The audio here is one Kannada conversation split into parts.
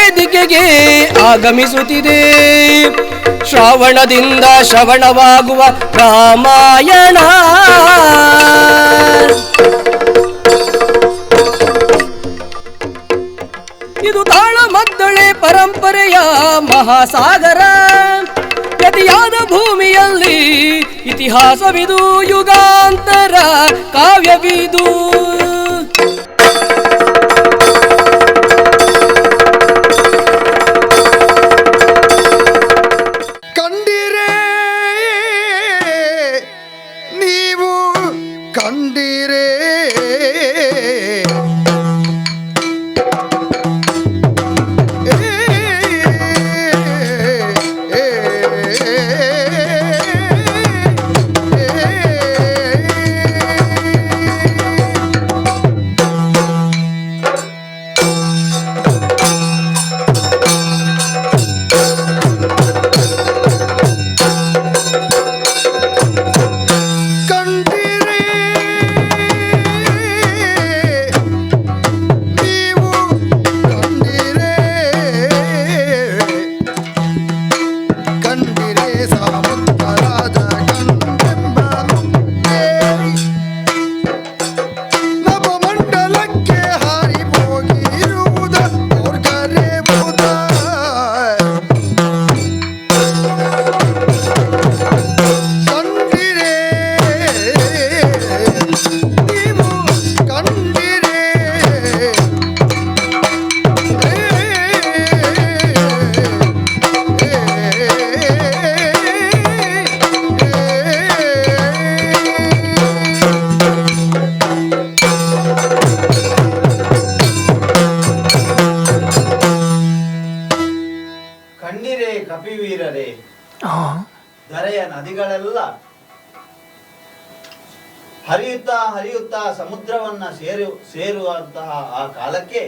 ವೇದಿಕೆಗೆ ಆಗಮಿಸುತ್ತಿದೆ. ಶ್ರಾವಣದಿಂದ ಶ್ರವಣವಾಗುವ ರಾಮಾಯಣ. ಇದು ತಾಳಮದ್ದಳೆ ಪರಂಪರೆಯ ಮಹಾಸಾಗರ. ಗತಿಯಾದ ಭೂಮಿಯಲ್ಲಿ ಇತಿಹಾಸವಿದು, ಯುಗಾಂತರ ಕಾವ್ಯವಿದು. ಕಂಡಿರೇ ನೀವು ಕಂಡಿರೇ ಕಪಿವೀರರೇ, ಧರೆಯ ನದಿಗಳೆಲ್ಲ ಹರಿಯುತ್ತಾ ಸಮುದ್ರವನ್ನ ಸೇರುವಂತಹ ಆ ಕಾಲಕ್ಕೆ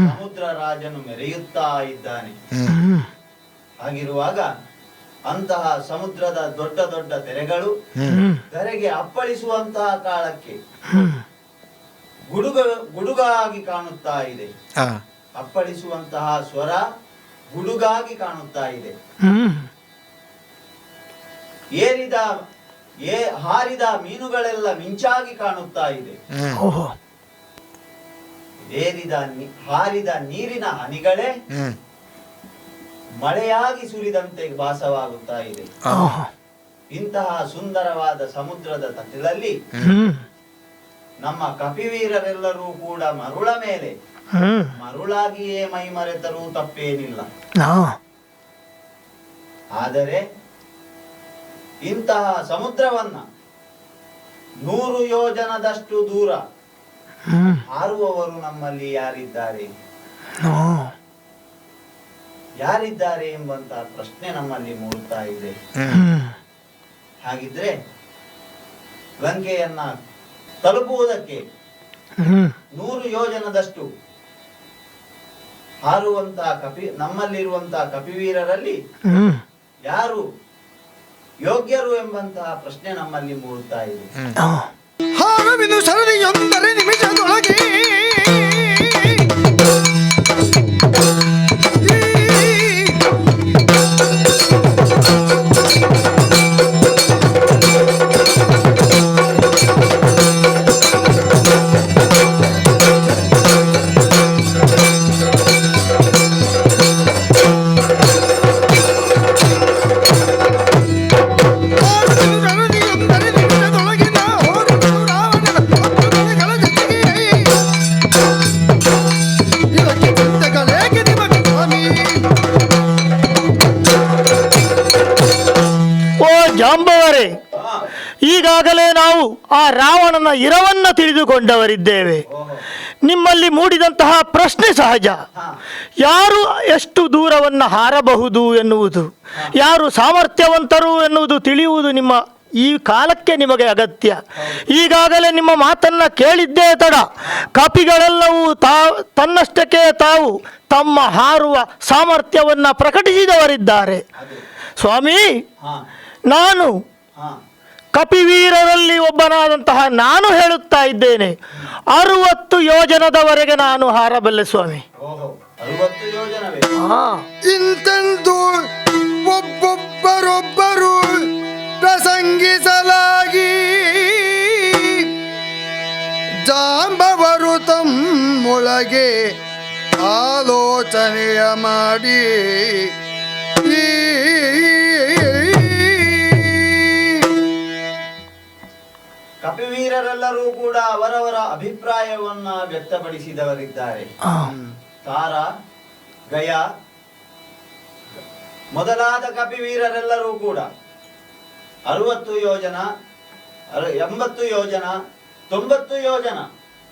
ಸಮುದ್ರ ರಾಜನು ಮೆರೆಯುತ್ತಾ ಇದ್ದಾನೆ. ಹಾಗಿರುವಾಗ ಅಂತಹ ಸಮುದ್ರದ ದೊಡ್ಡ ದೊಡ್ಡ ತೆರೆಗಳು ಧರೆಗೆ ಅಪ್ಪಳಿಸುವಂತಹ ಕಾಲಕ್ಕೆ ಗುಡುಗಾಗಿ ಕಾಣುತ್ತಾ ಇದೆ. ಅಪ್ಪಳಿಸುವಂತಹ ಸ್ವರ ಗುಡುಗಾಗಿ ಕಾಣುತ್ತಾ ಇದೆ. ಹಾರಿದ ಮೀನುಗಳೆಲ್ಲ ಮಿಂಚಾಗಿ ಕಾಣುತ್ತಾ ಇದೆ. ಹಾರಿದ ನೀರಿನ ಹನಿಗಳೇ ಮಳೆಯಾಗಿ ಸುರಿದಂತೆ ಭಾಸವಾಗುತ್ತಾ ಇದೆ. ಇಂತಹ ಸುಂದರವಾದ ಸಮುದ್ರದ ತಟದಲ್ಲಿ ನಮ್ಮ ಕಪಿವೀರರೆಲ್ಲರೂ ಕೂಡ ಮರುಳ ಮೇಲೆ ಮರುಳಾಗಿಯೇ ಮೈ ಮರೆತರೂ ತಪ್ಪೇನಿಲ್ಲ. ಆದರೆ ಇಂತಹ ಸಮುದ್ರವನ್ನ 100 ಯೋಜನದಷ್ಟು ದೂರ ಹಾರುವವರು ನಮ್ಮಲ್ಲಿ ಯಾರಿದ್ದಾರೆ ಎಂಬಂತ ಪ್ರಶ್ನೆ ನಮ್ಮಲ್ಲಿ ಮೂಡುತ್ತಾ ಇದೆ. ಹಾಗಿದ್ರೆ ಲಂಕೆಯನ್ನ ತಲುಪುವುದಕ್ಕೆ 100 ಯೋಜನದಷ್ಟು ಹಾರುವಂತಹ ನಮ್ಮಲ್ಲಿರುವಂತಹ ಕಪಿವೀರರಲ್ಲಿ ಯಾರು ಯೋಗ್ಯರು ಎಂಬಂತಹ ಪ್ರಶ್ನೆ ನಮ್ಮಲ್ಲಿ ಮೂಡುತ್ತಾ ಇದೆ. ಹಾರವಿದು ಸರದಿಯೊಂದರೆ ನಿಮಿಷದೊಳಗೆ ಈಗಾಗಲೇ ನಾವು ಆ ರಾವಣನ ಇರವನ್ನ ತಿಳಿದುಕೊಂಡವರಿದ್ದೇವೆ. ನಿಮ್ಮಲ್ಲಿ ಮೂಡಿದಂತಹ ಪ್ರಶ್ನೆ ಸಹಜ. ಯಾರು ಎಷ್ಟು ದೂರವನ್ನು ಹಾರಬಹುದು ಎನ್ನುವುದು, ಯಾರು ಸಾಮರ್ಥ್ಯವಂತರು ಎನ್ನುವುದು ತಿಳಿಯುವುದು ನಿಮ್ಮ ಈ ಕಾಲಕ್ಕೆ ನಿಮಗೆ ಅಗತ್ಯ. ಈಗಾಗಲೇ ನಿಮ್ಮ ಮಾತನ್ನ ಕೇಳಿದ್ದೇ ತಡ. ಕಪಿಗಳೆಲ್ಲವೂ ತನ್ನಷ್ಟಕ್ಕೆ ತಾವು ತಮ್ಮ ಹಾರುವ ಸಾಮರ್ಥ್ಯವನ್ನು ಪ್ರಕಟಿಸಿದವರಿದ್ದಾರೆ. ಸ್ವಾಮಿ, ನಾನು ಕಪಿವೀರರಲ್ಲಿ ಒಬ್ಬನಾದಂತಹ ನಾನು ಹೇಳುತ್ತಾ ಇದ್ದೇನೆ, 60 ಯೋಜನದವರೆಗೆ ನಾನು ಹಾರಬಲ್ಲೆ ಸ್ವಾಮಿ. 60 ಯೋಜನವೇ? ಹಾ ಇಂತೆಂದು ಒಬ್ಬೊಬ್ಬರೊಬ್ಬರು ಪ್ರಸಂಗಿಸಲಾಗಿ ಜಾಂಬವರು ತಮ್ಮೊಳಗೆ ಆಲೋಚನೆಯ ಮಾಡಿ ಕಪಿವೀರರೆಲ್ಲರೂ ಕೂಡ ಅವರವರ ಅಭಿಪ್ರಾಯವನ್ನ ವ್ಯಕ್ತಪಡಿಸಿದವರಿದ್ದಾರೆ. ತಾರ, ಗಯ ಮೊದಲಾದ ಕಪಿವೀರರೆಲ್ಲರೂ ಕೂಡ 60 ಯೋಜನ, 80 ಯೋಜನ, 90 ಯೋಜನ,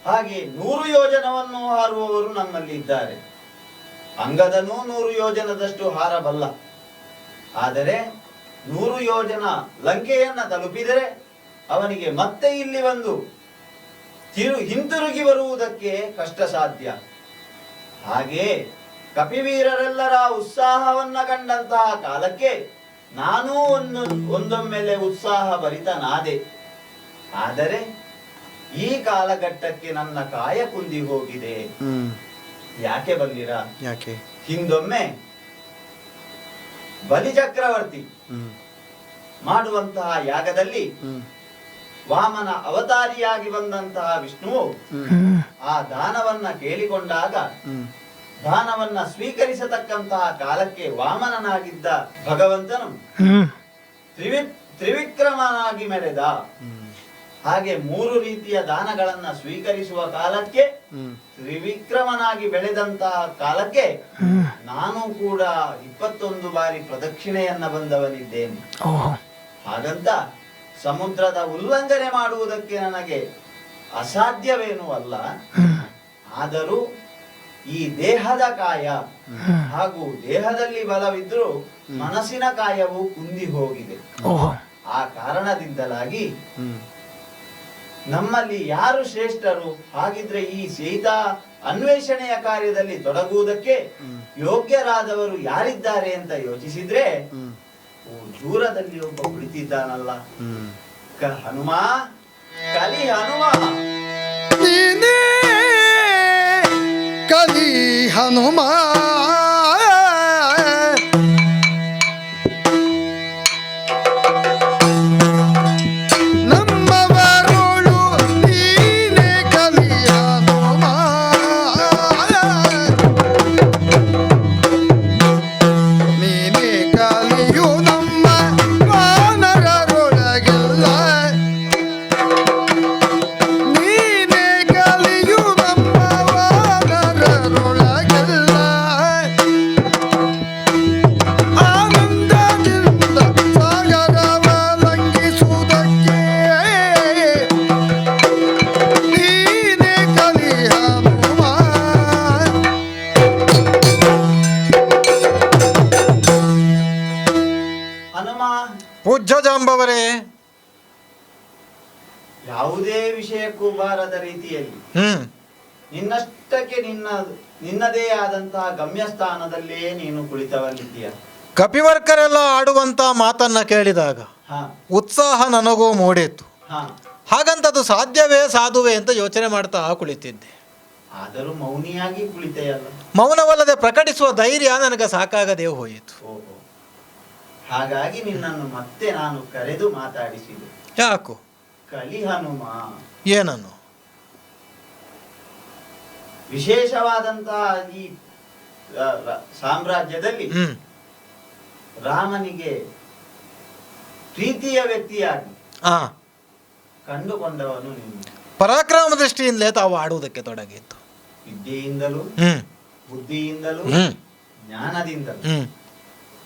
ಹಾಗೆ 100 ಯೋಜನವನ್ನು ಹಾರುವವರು ನಮ್ಮಲ್ಲಿ ಇದ್ದಾರೆ. ಅಂಗದನೂ 100 ಯೋಜನದಷ್ಟು ಹಾರಬಲ್ಲ. ಆದರೆ 100 ಯೋಜನ ಲಂಕೆಯನ್ನ ತಲುಪಿದರೆ ಅವನಿಗೆ ಮತ್ತೆ ಇಲ್ಲಿ ಬಂದು ಹಿಂತಿರುಗಿ ಬರುವುದಕ್ಕೆ ಕಷ್ಟ ಸಾಧ್ಯ. ಹಾಗೆ ಕಪಿವೀರರೆಲ್ಲರ ಉತ್ಸಾಹವನ್ನ ಕಂಡಂತಹ ಕಾಲಕ್ಕೆ ನಾನೂ ಒಂದೊಮ್ಮೆಲೆ ಉತ್ಸಾಹ ಭರಿತನಾದೆ. ಆದರೆ ಈ ಕಾಲಘಟ್ಟಕ್ಕೆ ನನ್ನ ಕಾಯ ಕುಂದಿ ಹೋಗಿದೆ. ಯಾಕೆ ಬಂದಿರಾ? ಯಾಕೆ? ಹಿಂದೊಮ್ಮೆ ಬಲಿಚಕ್ರವರ್ತಿ ಮಾಡುವಂತಹ ಯಾಗದಲ್ಲಿ ವಾಮನ ಅವತಾರಿಯಾಗಿ ಬಂದಂತಹ ವಿಷ್ಣುವು ಆ ದಾನವನ್ನ ಕೇಳಿಕೊಂಡಾಗ ದಾನವನ್ನ ಸ್ವೀಕರಿಸತಕ್ಕಂತಹ ಕಾಲಕ್ಕೆ ವಾಮನನಾಗಿದ್ದ ಭಗವಂತನು ತ್ರಿವಿಕ್ರಮನಾಗಿ ಮೆರೆದ. ಹಾಗೆ 3 ರೀತಿಯ ದಾನಗಳನ್ನ ಸ್ವೀಕರಿಸುವ ಕಾಲಕ್ಕೆ ತ್ರಿವಿಕ್ರಮನಾಗಿ ಬೆಳೆದಂತಹ ಕಾಲಕ್ಕೆ ನಾನು ಕೂಡ 21 ಬಾರಿ ಪ್ರದಕ್ಷಿಣೆಯನ್ನ ಬಂದವನಿದ್ದೇನೆ. ಹಾಗಂತ ಸಮುದ್ರದ ಉಲ್ಲಂಘನೆ ಮಾಡುವುದಕ್ಕೆ ನನಗೆ ಅಸಾಧ್ಯವೇನೂ ಅಲ್ಲ. ಆದರೂ ಈ ದೇಹದ ಕಾಯ ಹಾಗೂ ದೇಹದಲ್ಲಿ ಬಲವಿದ್ರೂ ಮನಸ್ಸಿನ ಕಾಯವು ಕುಂದಿ ಹೋಗಿದೆ. ಆ ಕಾರಣದಿಂದಲಾಗಿ ನಮ್ಮಲ್ಲಿ ಯಾರು ಶ್ರೇಷ್ಠರು, ಹಾಗಿದ್ರೆ ಈ ಸೀತಾ ಅನ್ವೇಷಣೆಯ ಕಾರ್ಯದಲ್ಲಿ ತೊಡಗುವುದಕ್ಕೆ ಯೋಗ್ಯರಾದವರು ಯಾರಿದ್ದಾರೆ ಅಂತ ಯೋಚಿಸಿದ್ರೆ ದೂರದಲ್ಲಿ ಒಬ್ಬ ಕುಳಿತಿದ್ದಾನಲ್ಲ, ಹನುಮ, ಕಲಿ ಹನುಮ. ನೀನೇ ಕಲಿ ಹನುಮ, ನಮ್ಮವರೋಳು ನೀನೇ ಕಲಿ ಹನುಮ, ನೀನೇ ಕಲಿಯು ನಮ್ಮ ವಾನರರೊಳಗೆಲ್ಲ, ನೀನೇ ಕಲಿಯು ನಮ್ಮ ವಾನರರೊಳಗೆಲ್ಲ, ಆನಂದದಿಂದ ಸಾಗರವ ಲಂಘಿಸುವುದಕ್ಕೆ ನೀನೇ ಕಲಿ ಹನುಮ. ಹನುಮ, ಪೂಜ್ಯ ಜಾಂಬವರೇ, ಯಾವುದೇ ವಿಷಯಕ್ಕೂ ಬಾರದ ರೀತಿಯಲ್ಲಿ ನಿನ್ನಷ್ಟಕ್ಕೆ ನಿನ್ನದೇ ಆದಂತಹ ಗಮ್ಯಸ್ಥಾನದಲ್ಲೇ ನೀನು ಕುಳಿತವಲ್ಲಿದ್ದೀಯ. ಕಪಿವರ್ಕರೆಲ್ಲ ಆಡುವಂತ ಮಾತನ್ನ ಕೇಳಿದಾಗ ಹಾ ಉತ್ಸಾಹ ನನಗೂ ಮೂಡಿತ್ತು. ಹಾ ಹಾಗಂತದು ಸಾಧ್ಯವೇ ಸಾಧುವೆ ಅಂತ ಯೋಚನೆ ಮಾಡ್ತಾ ಕುಳಿತಿದ್ದೆ. ಆದರೂ ಮೌನಿಯಾಗಿ ಕುಳಿತೆಯಲ್ಲ. ಮೌನವಲ್ಲದೆ ಪ್ರಕಟಿಸುವ ಧೈರ್ಯ ನನಗೆ ಸಾಕಾಗದೇ ಹೋಯಿತು. ಓಹೋ, ಹಾಗಾಗಿ ನಿನ್ನನ್ನು ಮತ್ತೆ ನಾನು ಕರೆದು ಮಾತಾಡಿಸಿದೆ. ಯಾಕು? ಕಲಿ ಹನುಮ, ಏನನ್ನು? ವಿಶೇಷವಾದಂತಹ ಈ ಸಾಮ್ರಾಜ್ಯದಲ್ಲಿ ರಾಮನಿಗೆ ಪ್ರೀತಿಯ ವ್ಯಕ್ತಿಯಾಗಿ ಕಂಡುಕೊಂಡವನು ನೀನು. ಪರಾಕ್ರಮ ದೃಷ್ಟಿಯಿಂದಲೇ ತಾವು ಆಡುವುದಕ್ಕೆ ತೊಡಗಿತ್ತು. ವಿದ್ಯೆಯಿಂದಲೂ ಬುದ್ಧಿಯಿಂದಲೂ ಜ್ಞಾನದಿಂದಲೂ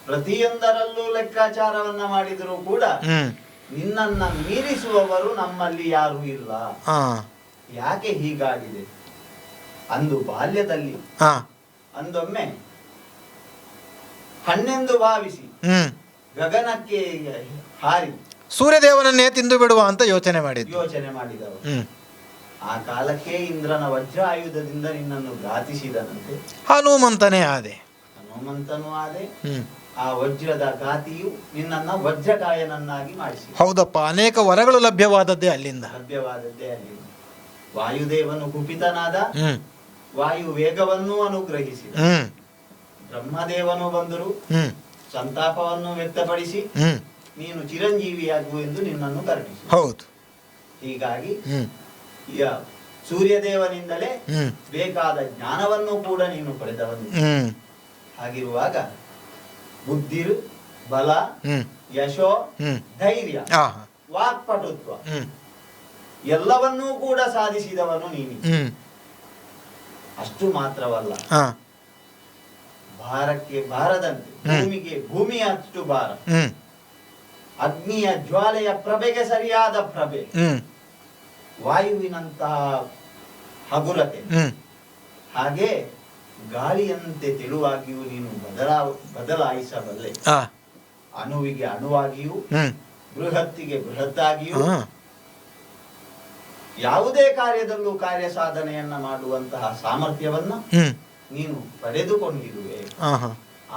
ಪ್ರತಿಯೊಂದರಲ್ಲೂ ಲೆಕ್ಕಾಚಾರವನ್ನ ಮಾಡಿದರೂ ಕೂಡ ನಿನ್ನನ್ನ ಮೀರಿಸುವವರು ನಮ್ಮಲ್ಲಿ ಯಾರೂ ಇಲ್ಲ. ಯಾಕೆ ಹೀಗಾಗಿದೆ? ಅಂದು ಬಾಲ್ಯದಲ್ಲಿ ಅಂದೊಮ್ಮೆ ಹಣ್ಣೆಂದು ಭಾವಿಸಿ ಗಗನಕ್ಕೆ ಹಾರಿ ಸೂರ್ಯದೇವನನ್ನೇ ತಿಂದು ಬಿಡುವ ಅಂತ ಯೋಚನೆ ಮಾಡಿದವರು. ಆ ಕಾಲಕ್ಕೆ ಇಂದ್ರನ ವಜ್ರ ಆಯುಧದಿಂದ ನಿನ್ನನ್ನು ಘಾತಿಸಿದನಂತೆ. ಹನುಮಂತನೇ ಆದೆ. ಹನುಮಂತನೂ ಆದೆ. ಆ ವಜ್ರದ ಘಾತಿಯು ನಿನ್ನನ್ನ ವಜ್ರಕಾಯನನ್ನಾಗಿ ಮಾಡಿಸಿ. ಹೌದಪ್ಪ, ಅನೇಕ ವರಗಳು ಲಭ್ಯವಾದದ್ದೇ ಅಲ್ಲಿಂದ. ವಾಯುದೇವನು ಕುಪಿತನಾದ, ವಾಯು ವೇಗವನ್ನೂ ಅನುಗ್ರಹಿಸಿದ. ಹ್ಮ್ ಬ್ರಹ್ಮದೇವನು ಬಂದರು, ಹ್ಮ್ ಸಂತಾಪವನ್ನು ವ್ಯಕ್ತಪಡಿಸಿ ಹ್ಮ್ ನೀನು ಚಿರಂಜೀವಿಯಾಗು ಎಂದು ನಿನ್ನನ್ನು ಕರುಣಿಸಿ. ಹೌದು. ಹೀಗಾಗಿ ಹ್ಮ್ ಸೂರ್ಯದೇವನಿಂದಲೇ ಹ್ಮ್ ಬೇಕಾದ ಜ್ಞಾನವನ್ನು ಕೂಡ ನೀನು ಪಡೆದವನು. ಹ್ಮ್ ಹಾಗಿರುವಾಗ ಬುದ್ಧಿರು, ಬಲ, ಹ್ಮ್ ಯಶೋ, ಹ್ಮ್ ಧೈರ್ಯ, ಆಹಾ. ವಾಕ್ಪಟುತ್ವ ಹ್ಮ್ ಎಲ್ಲವನ್ನೂ ಕೂಡ ಸಾಧಿಸಿದವನು ನೀನು. ಹ್ಮ್ ಅಷ್ಟು ಮಾತ್ರವಲ್ಲ, ಹಾ ಭಾರಕ್ಕೆ ಬಾರದಂತೆ ಭೂಮಿಗೆ ಭೂಮಿಯ ಅಷ್ಟು ಭಾರ, ಹ್ಮ್ ಅಗ್ನಿಯ ಜ್ವಾಲೆಯ ಪ್ರಭೆಗೆ ಸರಿಯಾದ ಪ್ರಭೆ, ಹ್ಮ್ ವಾಯುವಿನಂತಹ ಹಗುರತೆ, ಹ್ಮ್ ಹಾಗೆ ಗಾಳಿಯಂತೆ ತೆಳುವಾಗಿಯೂ ನೀನು ಬದಲಾಯಿಸಬಲ್ಲೆ. ಆ ಅಣುವಿಗೆ ಅಣುವಾಗಿಯೂ ಹ್ಮ್ ಬೃಹತ್ತಿಗೆ ಬೃಹತ್ತಾಗಿಯೂ ಹಾ ಯಾವುದೇ ಕಾರ್ಯದಲ್ಲೂ ಕಾರ್ಯ ಸಾಧನೆಯನ್ನ ಮಾಡುವಂತಹ ಸಾಮರ್ಥ್ಯವನ್ನ ಹ್ಮ್ ನೀನು ಪಡೆದುಕೊಂಡಿರುವೆ. ಆಹಾ.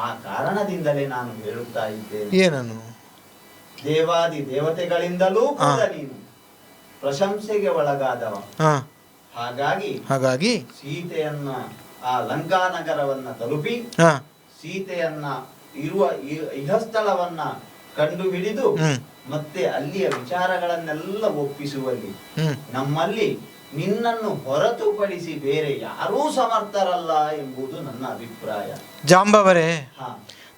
ಆ ಕಾರಣದಿಂದಲೇ ನಾನು ಹೇಳುತ್ತಾ ಇದ್ದೇನೆ, ಏನನ್ನು? ದೇವಾದಿ ದೇವತೆಗಳಿಂದಲೂ ಕೂಡ ನೀನು ಪ್ರಶಂಸೆಗೆ ಒಳಗಾದವ. ಹಾ ಹಾಗಾಗಿ ಸೀತೆಯನ್ನ ಆ ಲಂಕಾನಗರವನ್ನ ತಲುಪಿ ಹಾ ಸೀತೆಯನ್ನ ಇರುವ ಇಹಸ್ಥಳವನ್ನ ಕಂಡು ಹಿಡಿದು ಹ್ಮ್ ಮತ್ತೆ ಅಲ್ಲಿಯ ವಿಚಾರಗಳನ್ನೆಲ್ಲ ಒಪ್ಪಿಸುವಲ್ಲಿ ಹ್ಮ್ ನಮ್ಮಲ್ಲಿ ನಿನ್ನನ್ನು ಹೊರತುಪಡಿಸಿ ಬೇರೆ ಯಾರೂ ಸಮರ್ಥರಲ್ಲ ಎಂಬುದು ನನ್ನ ಅಭಿಪ್ರಾಯ. ಜಾಂಬವರೇ, ಹಾ